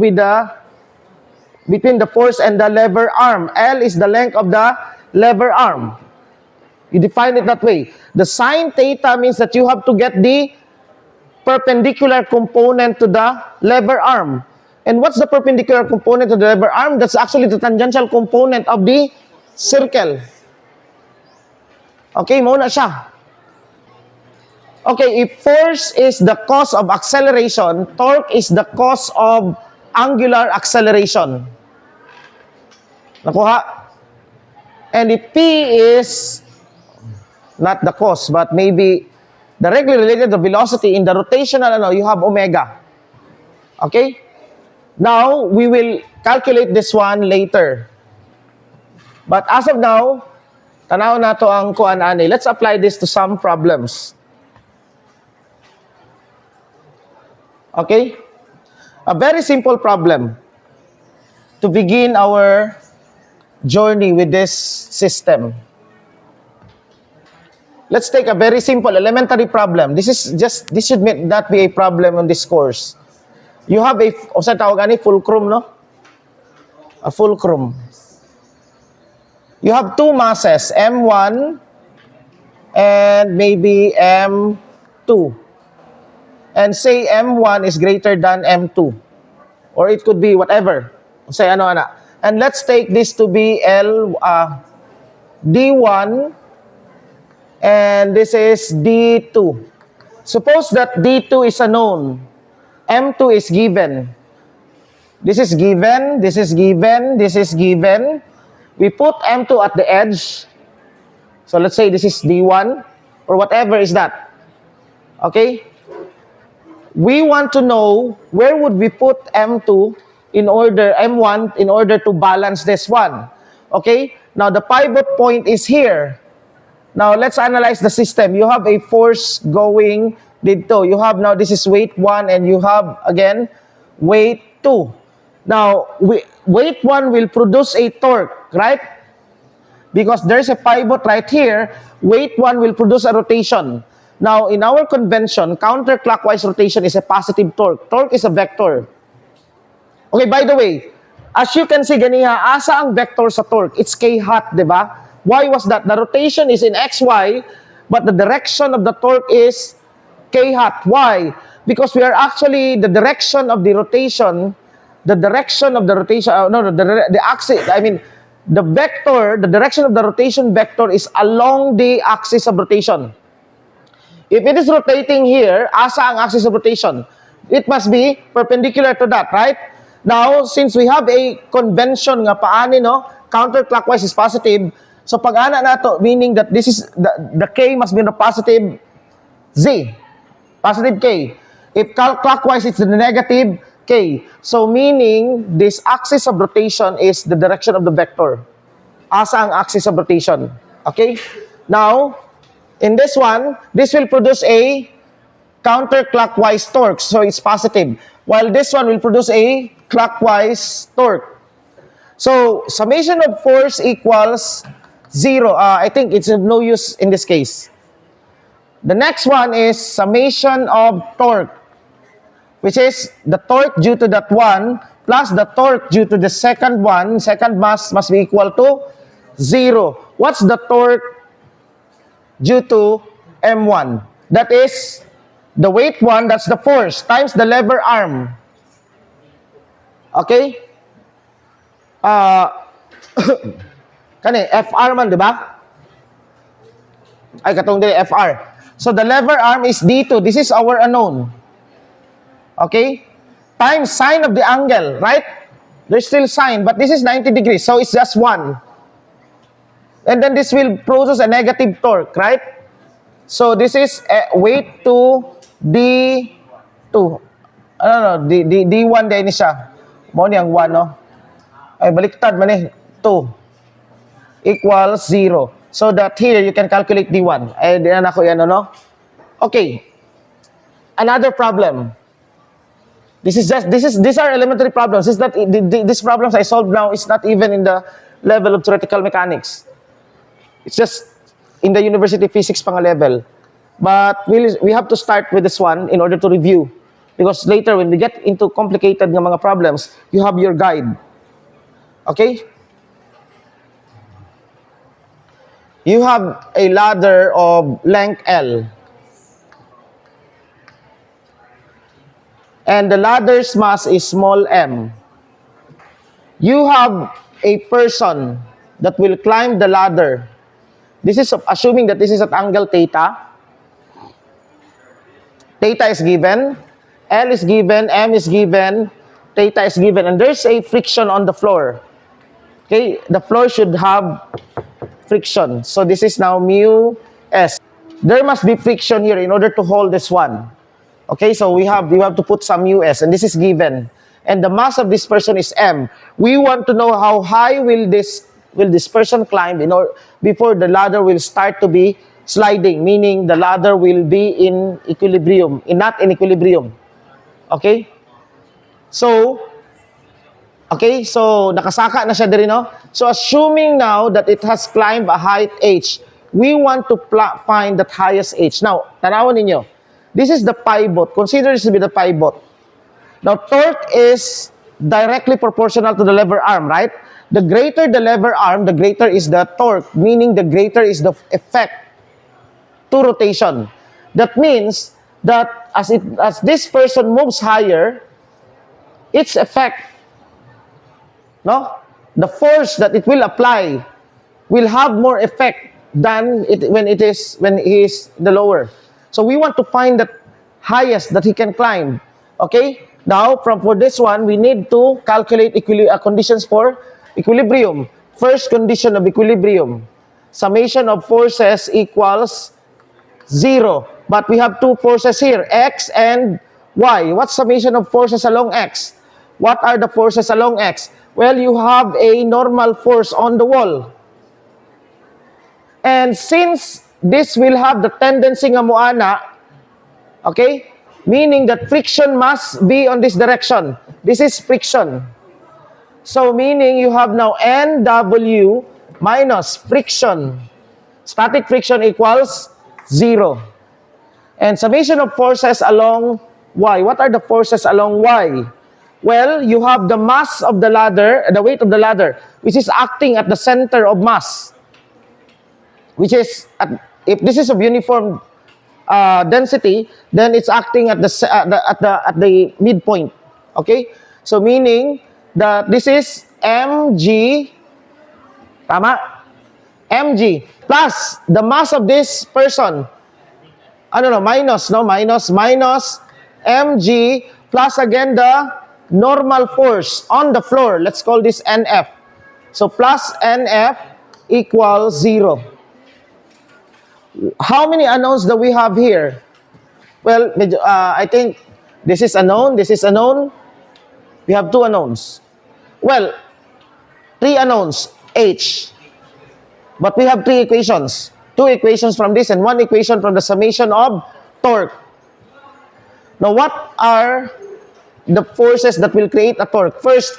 between the force and the lever arm. L is the length of the lever arm. You define it that way. The sine theta means that you have to get the perpendicular component to the lever arm. And what's the perpendicular component to the lever arm? That's actually the tangential component of the circle. Okay, muna siya. Okay, if force is the cause of acceleration, torque is the cause of angular acceleration. Nakuha? And if P is not the cause, but maybe directly related to velocity in the rotational, you have omega. Okay? Now, we will calculate this one later. But as of now, tanaw na to ang kuan ani. Let's apply this to some problems. Okay? A very simple problem to begin our journey with this system. Let's take a very simple elementary problem. This should not be a problem on this course. You have sa tawag ani fulcrum, no? A fulcrum. You have two masses, M1 and maybe M2. And say M1 is greater than M2. Or it could be whatever. Say And let's take this to be D1 and this is D2. Suppose that D2 is a known. M2 is given. This is given, this is given, this is given. We put M2 at the edge. So let's say this is D1 or whatever is that. Okay? we want to know where would we put M1 in order to balance this one. Okay? Now, the pivot point is here. Now, let's analyze the system. You have a force going dito. You have now, this is weight 1 and you have, again, weight 2. Now, weight 1 will produce a torque, right? Because there's a pivot right here, weight 1 will produce a rotation. Now, in our convention, counterclockwise rotation is a positive torque. Torque is a vector. Okay, by the way, as you can see, ganiha, asa ang vector sa torque? It's k hat, di ba? Why was that? The rotation is in xy, but the direction of the torque is k hat. Why? Because we are actually, the direction of the rotation, the direction of the rotation, the axis, I mean, the vector, the direction of the rotation vector is along the axis of rotation. If it is rotating here, asa ang axis of rotation? It must be perpendicular to that, right? Now, since we have a convention nga paani, no? Counterclockwise is positive. So, pag-ana na to, meaning that this is, the K must be in the positive Z. Positive K. If clockwise, it's the negative K. So, meaning, this axis of rotation is the direction of the vector. Asa ang axis of rotation. Okay? Now, in this one, this will produce a counterclockwise torque. So, it's positive. While this one will produce a clockwise torque. So, summation of force equals 0. I think it's of no use in this case. The next one is summation of torque, which is the torque due to that one plus the torque due to the second one. Second mass must be equal to 0. What's the torque due to M1? That is the weight 1, that's the force, times the lever arm. Okay? Kani, FR man, di ba? Ay, katong din, FR. So, the lever arm is D2. This is our unknown. Okay? Times sine of the angle, right? There's still sine, but this is 90 degrees. So, it's just 1. And then this will produce a negative torque, right? So, this is weight 2, D2. D1 din siya. Mo niyang 1, no? Ay, baliktad man eh. 2 equals 0. So that here, you can calculate D1. Ay, di na ako yan, no? Okay. Another problem. These are elementary problems. These problems I solved now is not even in the level of theoretical mechanics. It's just in the university physics pang level. But we have to start with this one in order to review. Because later, when we get into complicated nga mga problems, you have your guide. Okay? You have a ladder of length L. And the ladder's mass is small m. You have a person that will climb the ladder. This is assuming that this is at angle theta. Theta is given. L is given. M is given. Theta is given. And there's a friction on the floor. Okay? The floor should have friction. So this is now mu S. There must be friction here in order to hold this one. Okay, so we have to put some US, and this is given. And the mass of this person is M. We want to know how high will this person climb before the ladder will start to be sliding, meaning the ladder will be in equilibrium, not in equilibrium. Okay? So nakasaka na siya diri, no? So assuming now that it has climbed a height h, we want to find that highest h. Now, tanawan ninyo. This is the pivot. Consider this to be the pivot. Now, torque is directly proportional to the lever arm, right? The greater the lever arm, the greater is the torque, meaning the greater is the effect to rotation. That means that as this person moves higher, its effect, no? The force that it will apply will have more effect than when he is the lower. So we want to find the highest that he can climb. Okay? Now, for this one, we need to calculate conditions for equilibrium. First condition of equilibrium. Summation of forces equals 0. But we have two forces here, x and Y. What's summation of forces along X? What are the forces along X? Well, you have a normal force on the wall. And since this will have the tendency nga moana, okay, meaning that friction must be on this direction. This is friction. So meaning you have now NW minus friction. Static friction equals 0. And summation of forces along Y. What are the forces along Y? Well, you have the mass of the ladder, the weight of the ladder, which is acting at the center of mass. Which is, if this is of uniform density, then it's acting at the midpoint. Okay? So meaning that this is mg, tama? mg plus the mass of this person. Minus mg plus again the normal force on the floor. Let's call this NF. So plus NF equals 0. How many unknowns do we have here? Well, I think this is unknown, this is unknown. We have 2 unknowns. Well, 3 unknowns, H. But we have 3 equations. 2 equations from this and 1 equation from the summation of torque. Now, what are the forces that will create a torque? First,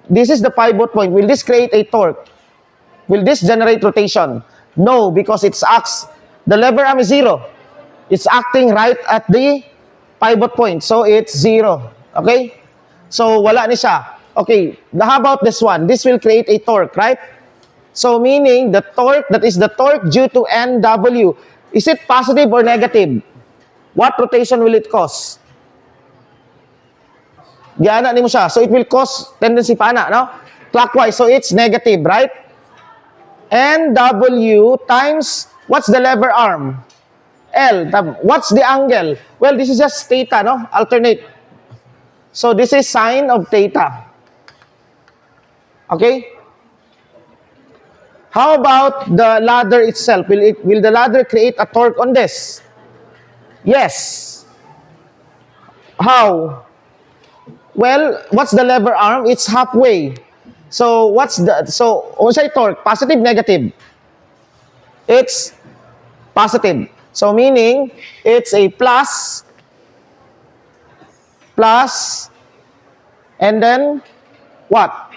this is the pivot point. Will this create a torque? Will this generate rotation? No, because it acts, the lever arm is 0. It's acting right at the pivot point. So, it's 0. Okay? So, wala ni siya. Okay, how about this one? This will create a torque, right? So, meaning the torque, that is the torque due to NW. Is it positive or negative? What rotation will it cause? Diana ni mo siya. So, it will cause tendency pa na, no? Clockwise. So, it's negative, right? NW times, what's the lever arm? L. What's the angle? Well, this is just theta, no? Alternate. So, this is sine of theta. Okay? How about the ladder itself? Will the ladder create a torque on this? Yes. How? Well, what's the lever arm? It's halfway. So, unsay torque? Positive, negative? It's positive. So, meaning, it's a plus, and then, what?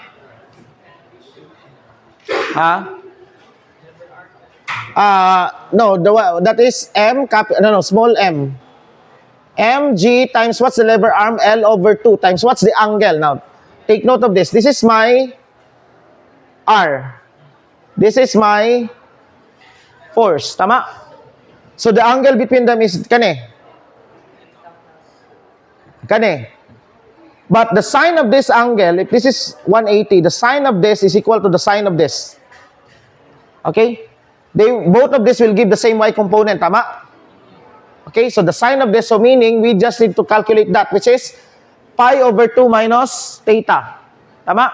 No, that is small m. mg times what's the lever arm? L over 2 times what's the angle? Now, take note of this. This is my R. This is my force. Tama? So, the angle between them is kani. But the sine of this angle, if this is 180, the sine of this is equal to the sine of this. Okay? Both of this will give the same y component. Tama? Okay, so the sine of this, so meaning we just need to calculate that, which is pi over 2 minus theta. Tama?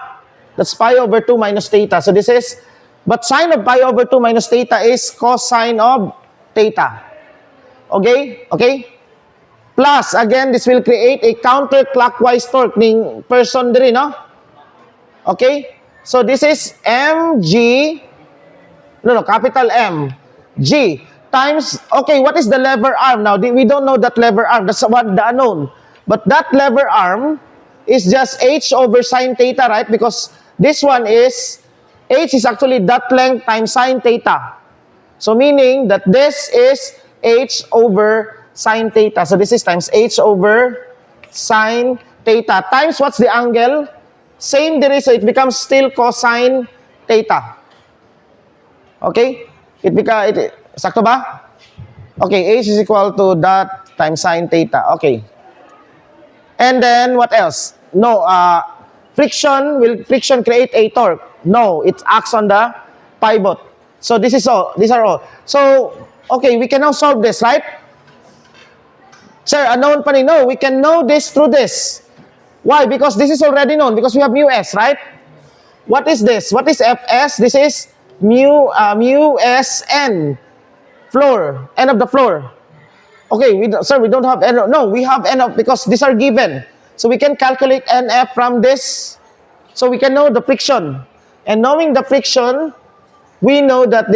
That's pi over 2 minus theta. So this is, but sine of pi over 2 minus theta is cosine of theta. Okay? Okay? Plus, again, this will create a counterclockwise torque ng person diri, no? Okay? So this is mg, capital M, G, times, okay, what is the lever arm? Now, we don't know that lever arm. That's the unknown. But that lever arm is just h over sine theta, right? Because this one is, h is actually that length times sine theta. So, meaning that this is h over sine theta. So, this is times h over sine theta. Times, what's the angle? Same there is, so it becomes still cosine theta. Okay? Sakto ba? Okay, h is equal to that times sine theta. Okay. And then, what else? No, will friction create a torque? No, it acts on the pivot. So, this is all. These are all. So, okay, we can now solve this, right? Sir, unknown pa rin. No, we can know this through this. Why? Because this is already known. Because we have mu s, right? What is this? What is Fs? This is mu Sn. Floor. End of the floor. Okay, sir, we don't have NF. No, we have NF because these are given. So we can calculate NF from this. So we can know the friction. And knowing the friction, we know that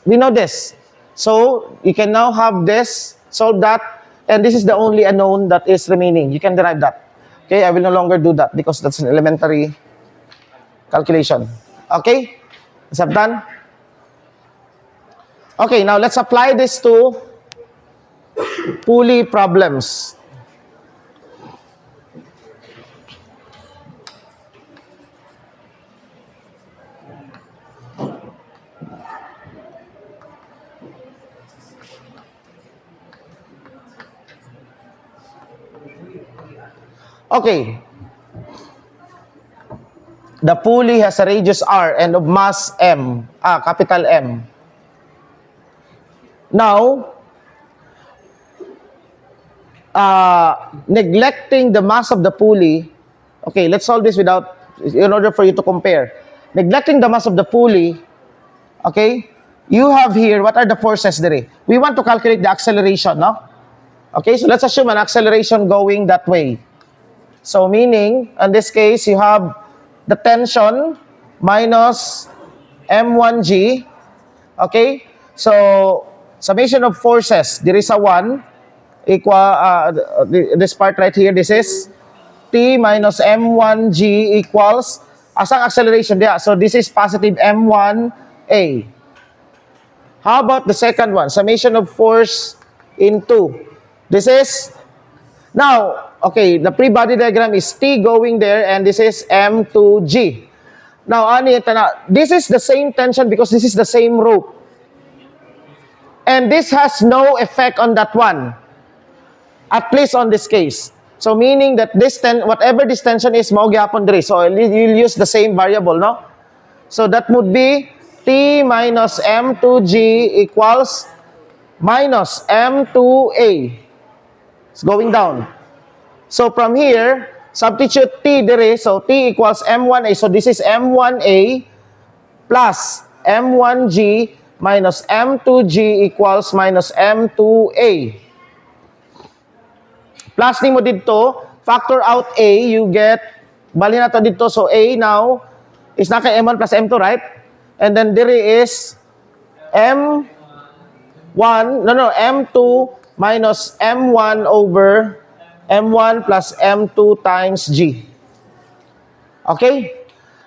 we know this. So you can now have this, solve that, and this is the only unknown that is remaining. You can derive that. Okay, I will no longer do that because that's an elementary calculation. Okay, is that done? Okay, now let's apply this to pulley problems. Okay. The pulley has a radius r and of mass m, capital M. Now, neglecting the mass of the pulley, okay, let's solve this in order for you to compare. Neglecting the mass of the pulley, okay, you have here, what are the forces there? We want to calculate the acceleration, no? Okay, so let's assume an acceleration going that way. So meaning, in this case, you have the tension minus M1G. Okay? So, summation of forces, there is a 1 equal, this part right here, this is T minus M1G equals, asang acceleration there? So, this is positive M1A. How about the second one? Summation of force in 2. This is, now, okay, the free body diagram is T going there and this is M2G. Now, this is the same tension because this is the same rope. And this has no effect on that one. At least on this case. So, meaning that whatever this tension is, maugyapon diri. So, you'll use the same variable, no? So, that would be T minus M2G equals minus M2A. It's going down. So from here, substitute T dire. So T equals M1A. So this is M1A plus M1G minus M2G equals minus M2A. Plus ni mo dito, factor out A, you get, bali na to dito. So A now is naka M1 plus M2, right? And then dire is M2 minus M1 over M1 plus M2 times G. Okay?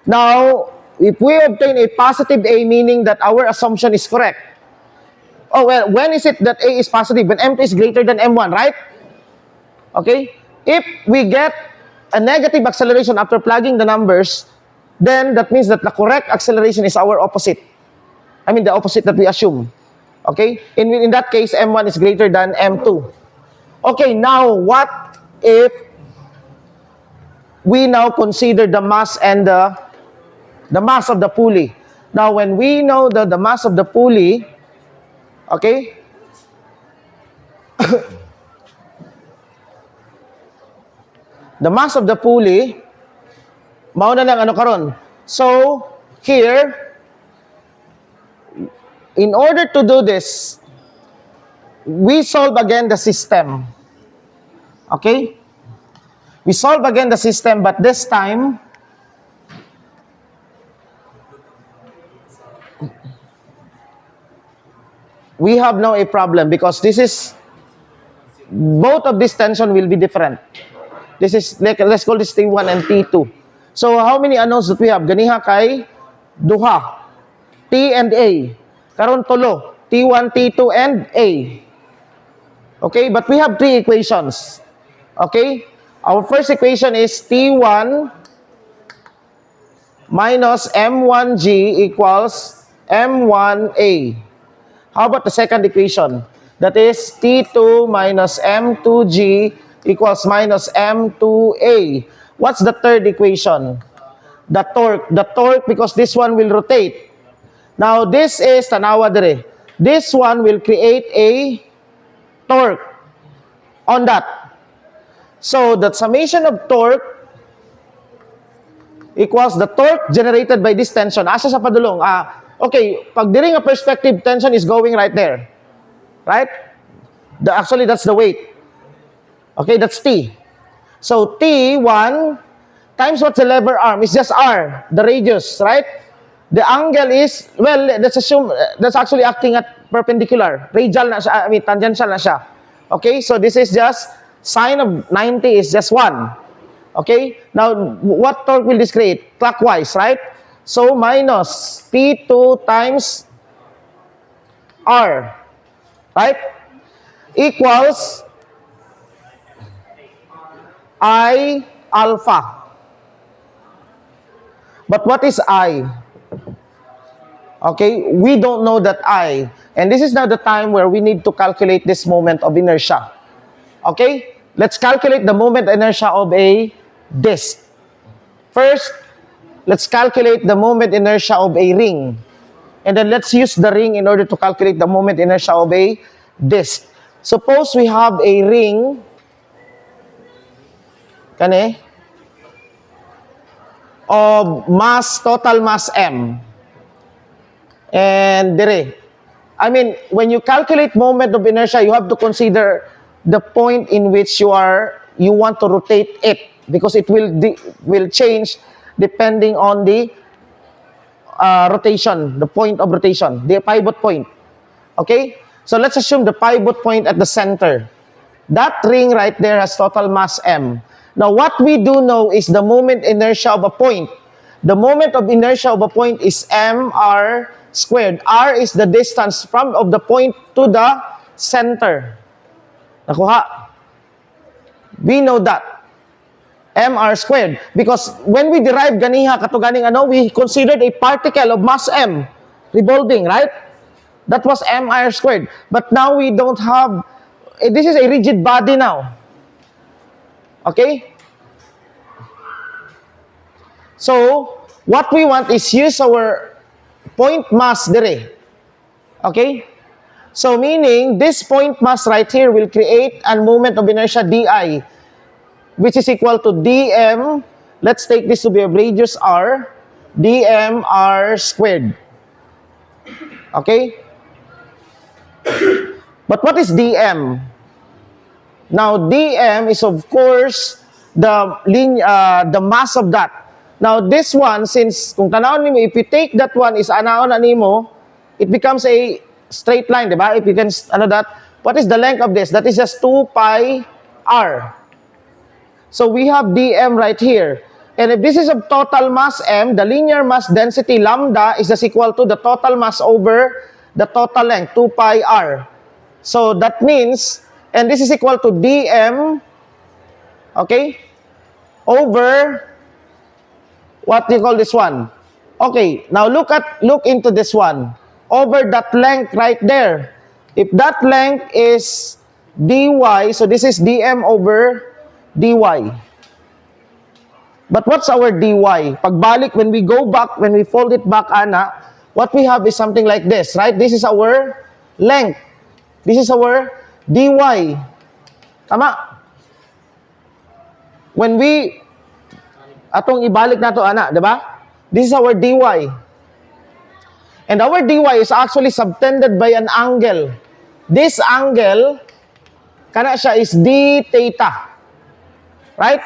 Now, if we obtain a positive A, meaning that our assumption is correct. Oh, well, when is it that A is positive? When M2 is greater than M1, right? Okay? If we get a negative acceleration after plugging the numbers, then that means that the correct acceleration is our opposite. I mean, the opposite that we assume. Okay? In that case, M1 is greater than M2. Okay, now what if we now consider the mass and the mass of the pulley? Now, when we know the mass of the pulley, okay? The mass of the pulley, mauna lang ano karon. So, here, in order to do this, we solve again the system. Okay? We solve again the system, but this time, we have now a problem because this is, both of this tension will be different. This is, let's call this T1 and T2. So, how many unknowns that we have? Ganiha kay duha. T and A. Karon tulo. T1, T2, and A. Okay, but we have three equations. Okay? Our first equation is T1 minus M1G equals M1A. How about the second equation? That is T2 minus M2G equals minus M2A. What's the third equation? The torque. The torque, because this one will rotate. Now, this is tanawa dire. This one will create a torque on that. So, the summation of torque equals the torque generated by this tension. Asa sa padulong? Okay, pag diri nga perspective, tension is going right there. Right? Actually, that's the weight. Okay, that's T. So T1 times what's the lever arm? It's just R, the radius, right? The angle is, well, let's assume, that's actually acting at perpendicular. Radial na siya, I mean, tangential na siya. Okay, so this is just, sine of 90 is just 1. Okay, now, what torque will this create? Clockwise, right? So, minus P2 times R, right? Equals I alpha. But what is I? Okay, we don't know that I. And this is now the time where we need to calculate this moment of inertia. Okay, let's calculate the moment inertia of a disk. First, let's calculate the moment inertia of a ring. And then let's use the ring in order to calculate the moment inertia of a disk. Suppose we have a ring, kani, of mass, total mass M. And dire, I mean, when you calculate moment of inertia, you have to consider the point in which you want to rotate it, because it will change depending on the rotation, the point of rotation, the pivot point. Okay? So let's assume the pivot point at the center. That ring right there has total mass M. Now, what we do know is the moment inertia of a point. The moment of inertia of a point is mr squared. R is the distance of the point to the center. Nakuha? We know that. Mr squared. Because when we derive ganiha, katuganing we considered a particle of mass M revolving, right? That was mr squared. But now we don't have, this is a rigid body now. Okay? So, what we want is use our point mass dire. Okay? So, meaning, this point mass right here will create a moment of inertia di, which is equal to dm, let's take this to be a radius r, dm r squared. Okay? But what is dm? Now, dm is of course the mass of that. Now, this one, since kung tanawon nimo, if you take that one is anaon nimo, it becomes a straight line, di ba? If you can that, what is the length of this? That is just 2 pi r. So we have dm right here. And if this is of total mass m, the linear mass density lambda is just equal to the total mass over the total length, 2 pi r. So that means, and this is equal to dm, okay, over, what do you call this one? Okay, now look into this one. Over that length right there. If that length is dy, so this is dm over dy. But what's our dy? Pagbalik, when we go back, when we fold it back, what we have is something like this, right? This is our length. This is our dy. Tama? When we, atong ibalik na to, di ba? This is our dy. And our dy is actually subtended by an angle. This angle, kana siya is d theta. Right?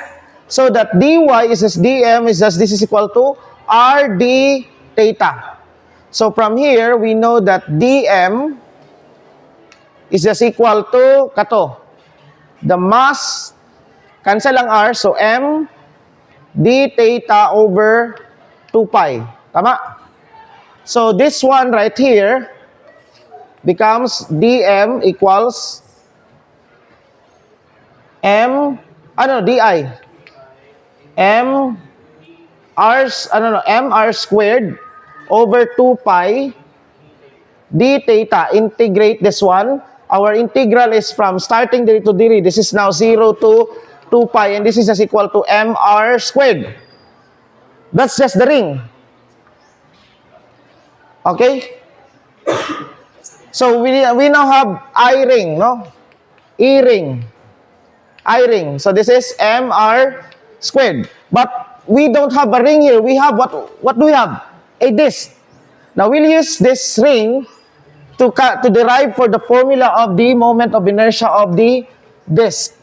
So that dy is as dm is just, this is equal to r d theta. So from here, we know that dm is just equal to, kato, the mass, cancel ang r, so m d theta over 2 pi. Tama? So this one right here becomes dm equals di. mr squared over 2 pi d theta. Integrate this one. Our integral is from starting diri to diri. This is now 0 to 2 pi, and this is just equal to mr squared. That's just the ring. Okay? So we now have I ring, no? E ring. I ring. So this is mr squared. But we don't have a ring here. We have what do we have? A disk. Now we'll use this ring to derive for the formula of the moment of inertia of the disk.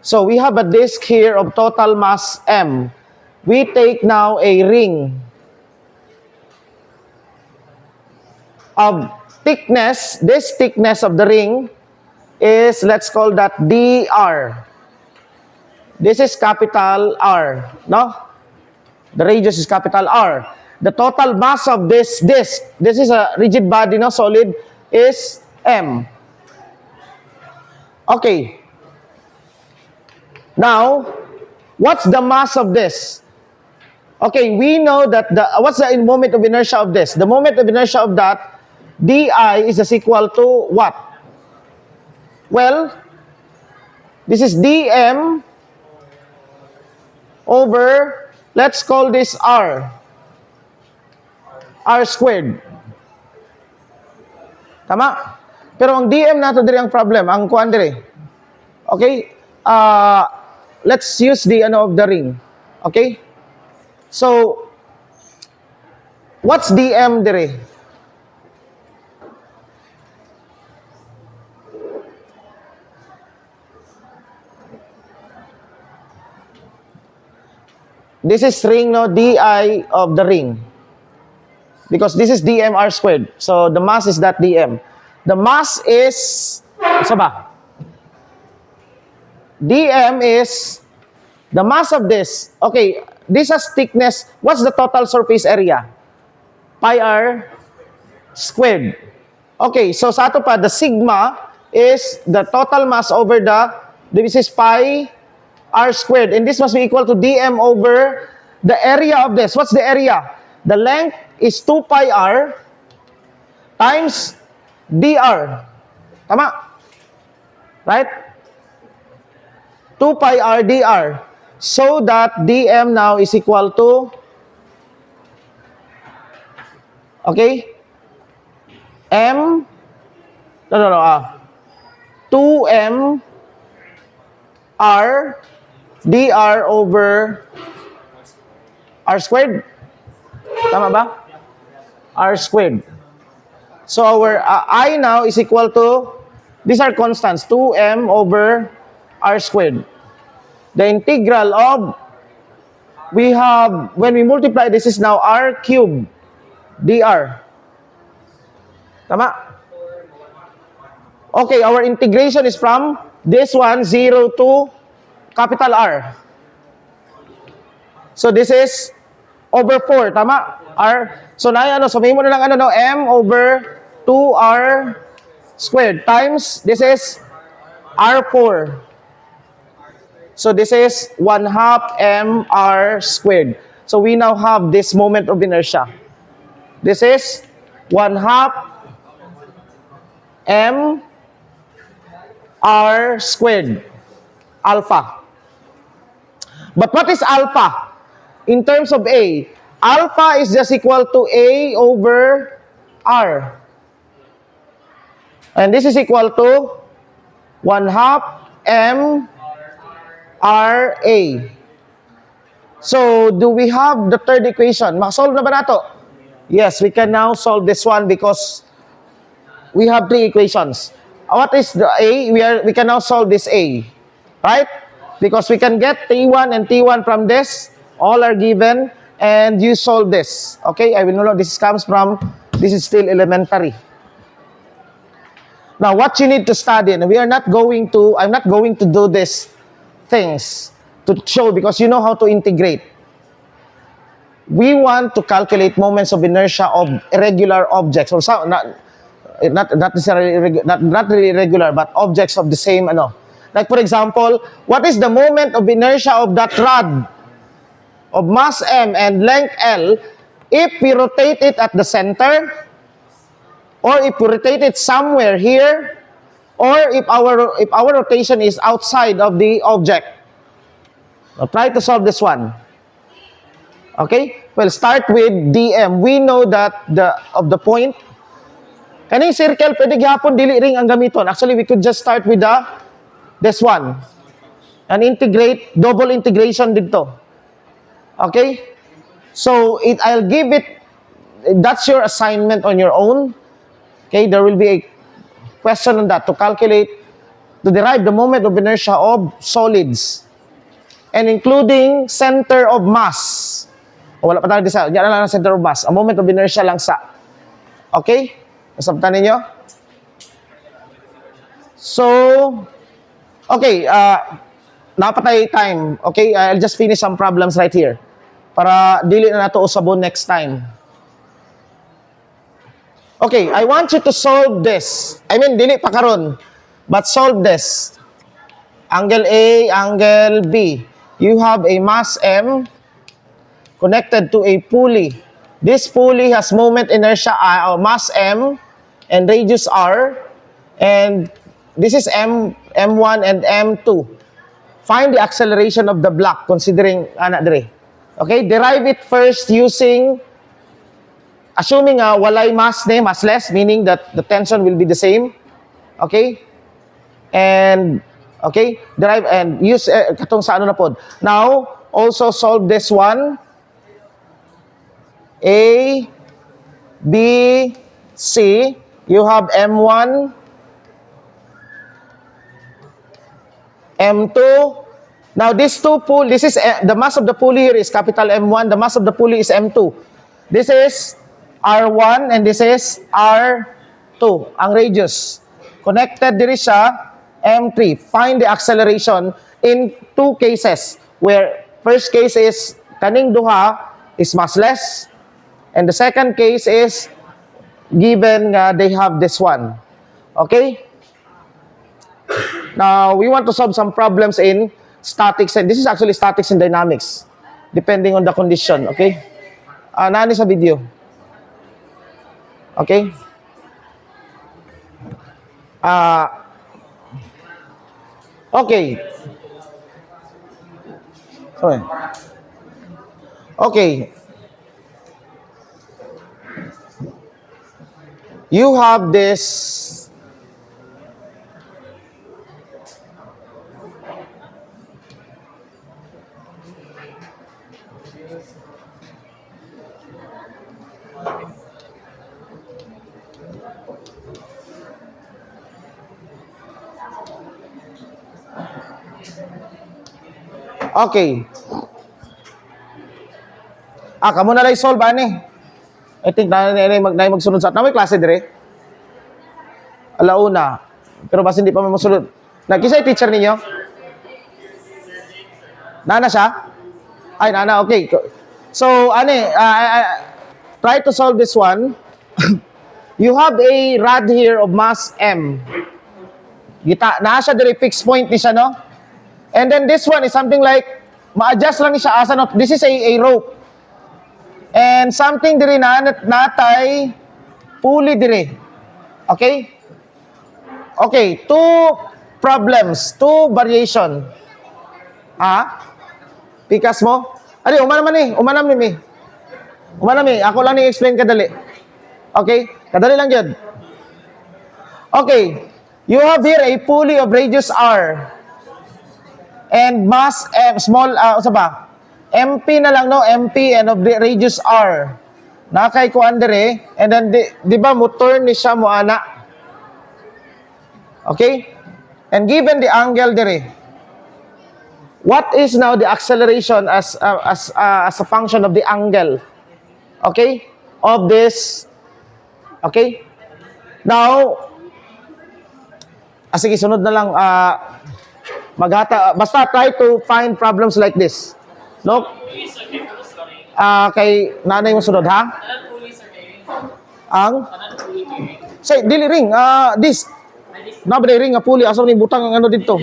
So we have a disk here of total mass m. We take now a ring of thickness. This thickness of the ring is, let's call that dr. This is capital R, no? The radius is capital R. The total mass of this disk, this is a rigid body, no, solid, is m. Okay. Now, what's the mass of this? Okay, we know that what's the moment of inertia of this? The moment of inertia of that, di is just equal to what? Well, this is dm over, let's call this r. R squared. Tama? Pero ang dm nato diri ang problem, ang kuan diri. Okay? Let's use the of the ring. Okay? So, what's dm diri? This is ring, no, di of the ring. Because this is dm r squared. So, the mass is that dm. The mass is, isa ba? dm is the mass of this. Okay, this has thickness. What's the total surface area? Pi r squared. Okay, so sa ato pa, the sigma is the total mass over this is pi r squared. And this must be equal to dm over the area of this. What's the area? The length is 2 pi r times dr. Tama? Right? 2 pi r dr. So that dm now is equal to, okay, m, 2m r dr over r squared. Tama ba? R squared. So our I now is equal to, these are constants, 2m over r squared. The integral of, we have, when we multiply, this is now r cubed dr. Tama? Okay, our integration is from this one, 0 to capital R. So this is over 4, tama? R. So na so may mo na lang m over 2r squared times, this is r4. So this is 1/2 mr squared. So we now have this moment of inertia. This is 1/2 mr squared, alpha. But what is alpha? In terms of A, alpha is just equal to A over R. And this is equal to 1/2 mRA. So, do we have the third equation? Makasolve na ba nato? Yes, we can now solve this one because we have 3 equations. What is the A? We can now solve this A. Right? Because we can get T1 and T1 from this. All are given. And you solve this. Okay? I will know this comes from, this is still elementary. Now, what you need to study, and I'm not going to do these things to show because you know how to integrate. We want to calculate moments of inertia of irregular objects, or some, not necessarily not really regular, but objects of the same Like for example, what is the moment of inertia of that rod of mass m and length L if we rotate it at the center, or if we rotate it somewhere here, or if our rotation is outside of the object? Now try to solve this one. Okay? Well, start with dm. We know that of the point. Kaning circle, pwede gihapon dili ring ang gamiton. Actually, we could just start with this one. And integrate, double integration dito. Okay? So, I'll give it, that's your assignment on your own. Okay, there will be a question on that to calculate, to derive the moment of inertia of solids and including center of mass. O, wala pa tayo sa, yan lang ang center of mass. Ang moment of inertia lang sa. Okay? Nasabtan ninyo? So, okay, napatay time. Okay, I'll just finish some problems right here. Para dili na nato usabon next time. Okay, I want you to solve this. I mean, dili pa karon, but solve this. Angle A, angle B. You have a mass M connected to a pulley. This pulley has moment inertia or mass M and radius R, and this is M1 and M2. Find the acceleration of the block considering dire. Okay, derive it first using assuming walay mass ni, massless, meaning that the tension will be the same. Okay? And okay, derive and use katong sa ano na pod. Now, also solve this one. A, B, C. You have M1, M2. Now, these two pull, this is the mass of the pulley here is capital M1. The mass of the pulley is M2. This is R1 and this is R2. Ang radius. Connected diri siya, M3. Find the acceleration in two cases. Where first case is kaning duha is massless. And the second case is given they have this one. Okay? Now, we want to solve some problems in statics. And this is actually statics and dynamics. Depending on the condition. Okay? Nani sa video? Okay? Okay. Sorry. Okay. You have this okay. Kamo na lang solve ani. I think na magsunod sa may klase dire. Alauna. Pero basta hindi pa masunod. Nagkisa yung teacher ninyo? Nana siya? Ay, nana, okay. So, try to solve this one. You have a rod here of mass M. Naa siya dire, fixed point ni siya, no? And then this one is something like, ma-adjust lang ni siya asa, no? This is a rope. And something dire na natay pulley dire. Okay? Okay, two problems, two variation. Pikas mo? Ali, umanam ni. Ako lang ni-explain kadali. Okay? Kadali lang yun. Okay, you have here a pulley of radius R. And mass M, small, MP na lang, no? MP and of the radius R. Nakay ko andere, and then, di ba, motor ni siya mo ana. Okay? And given the angle dire, what is now the acceleration as a function of the angle? Okay? Of this. Okay? Now, sige, sunod na lang. Basta try to find problems like this. No? Kay nanay mo sunod, ha? Ang? Say, dili ring. This. Nabali ring nga puli. Asa ni butang ang ano dito?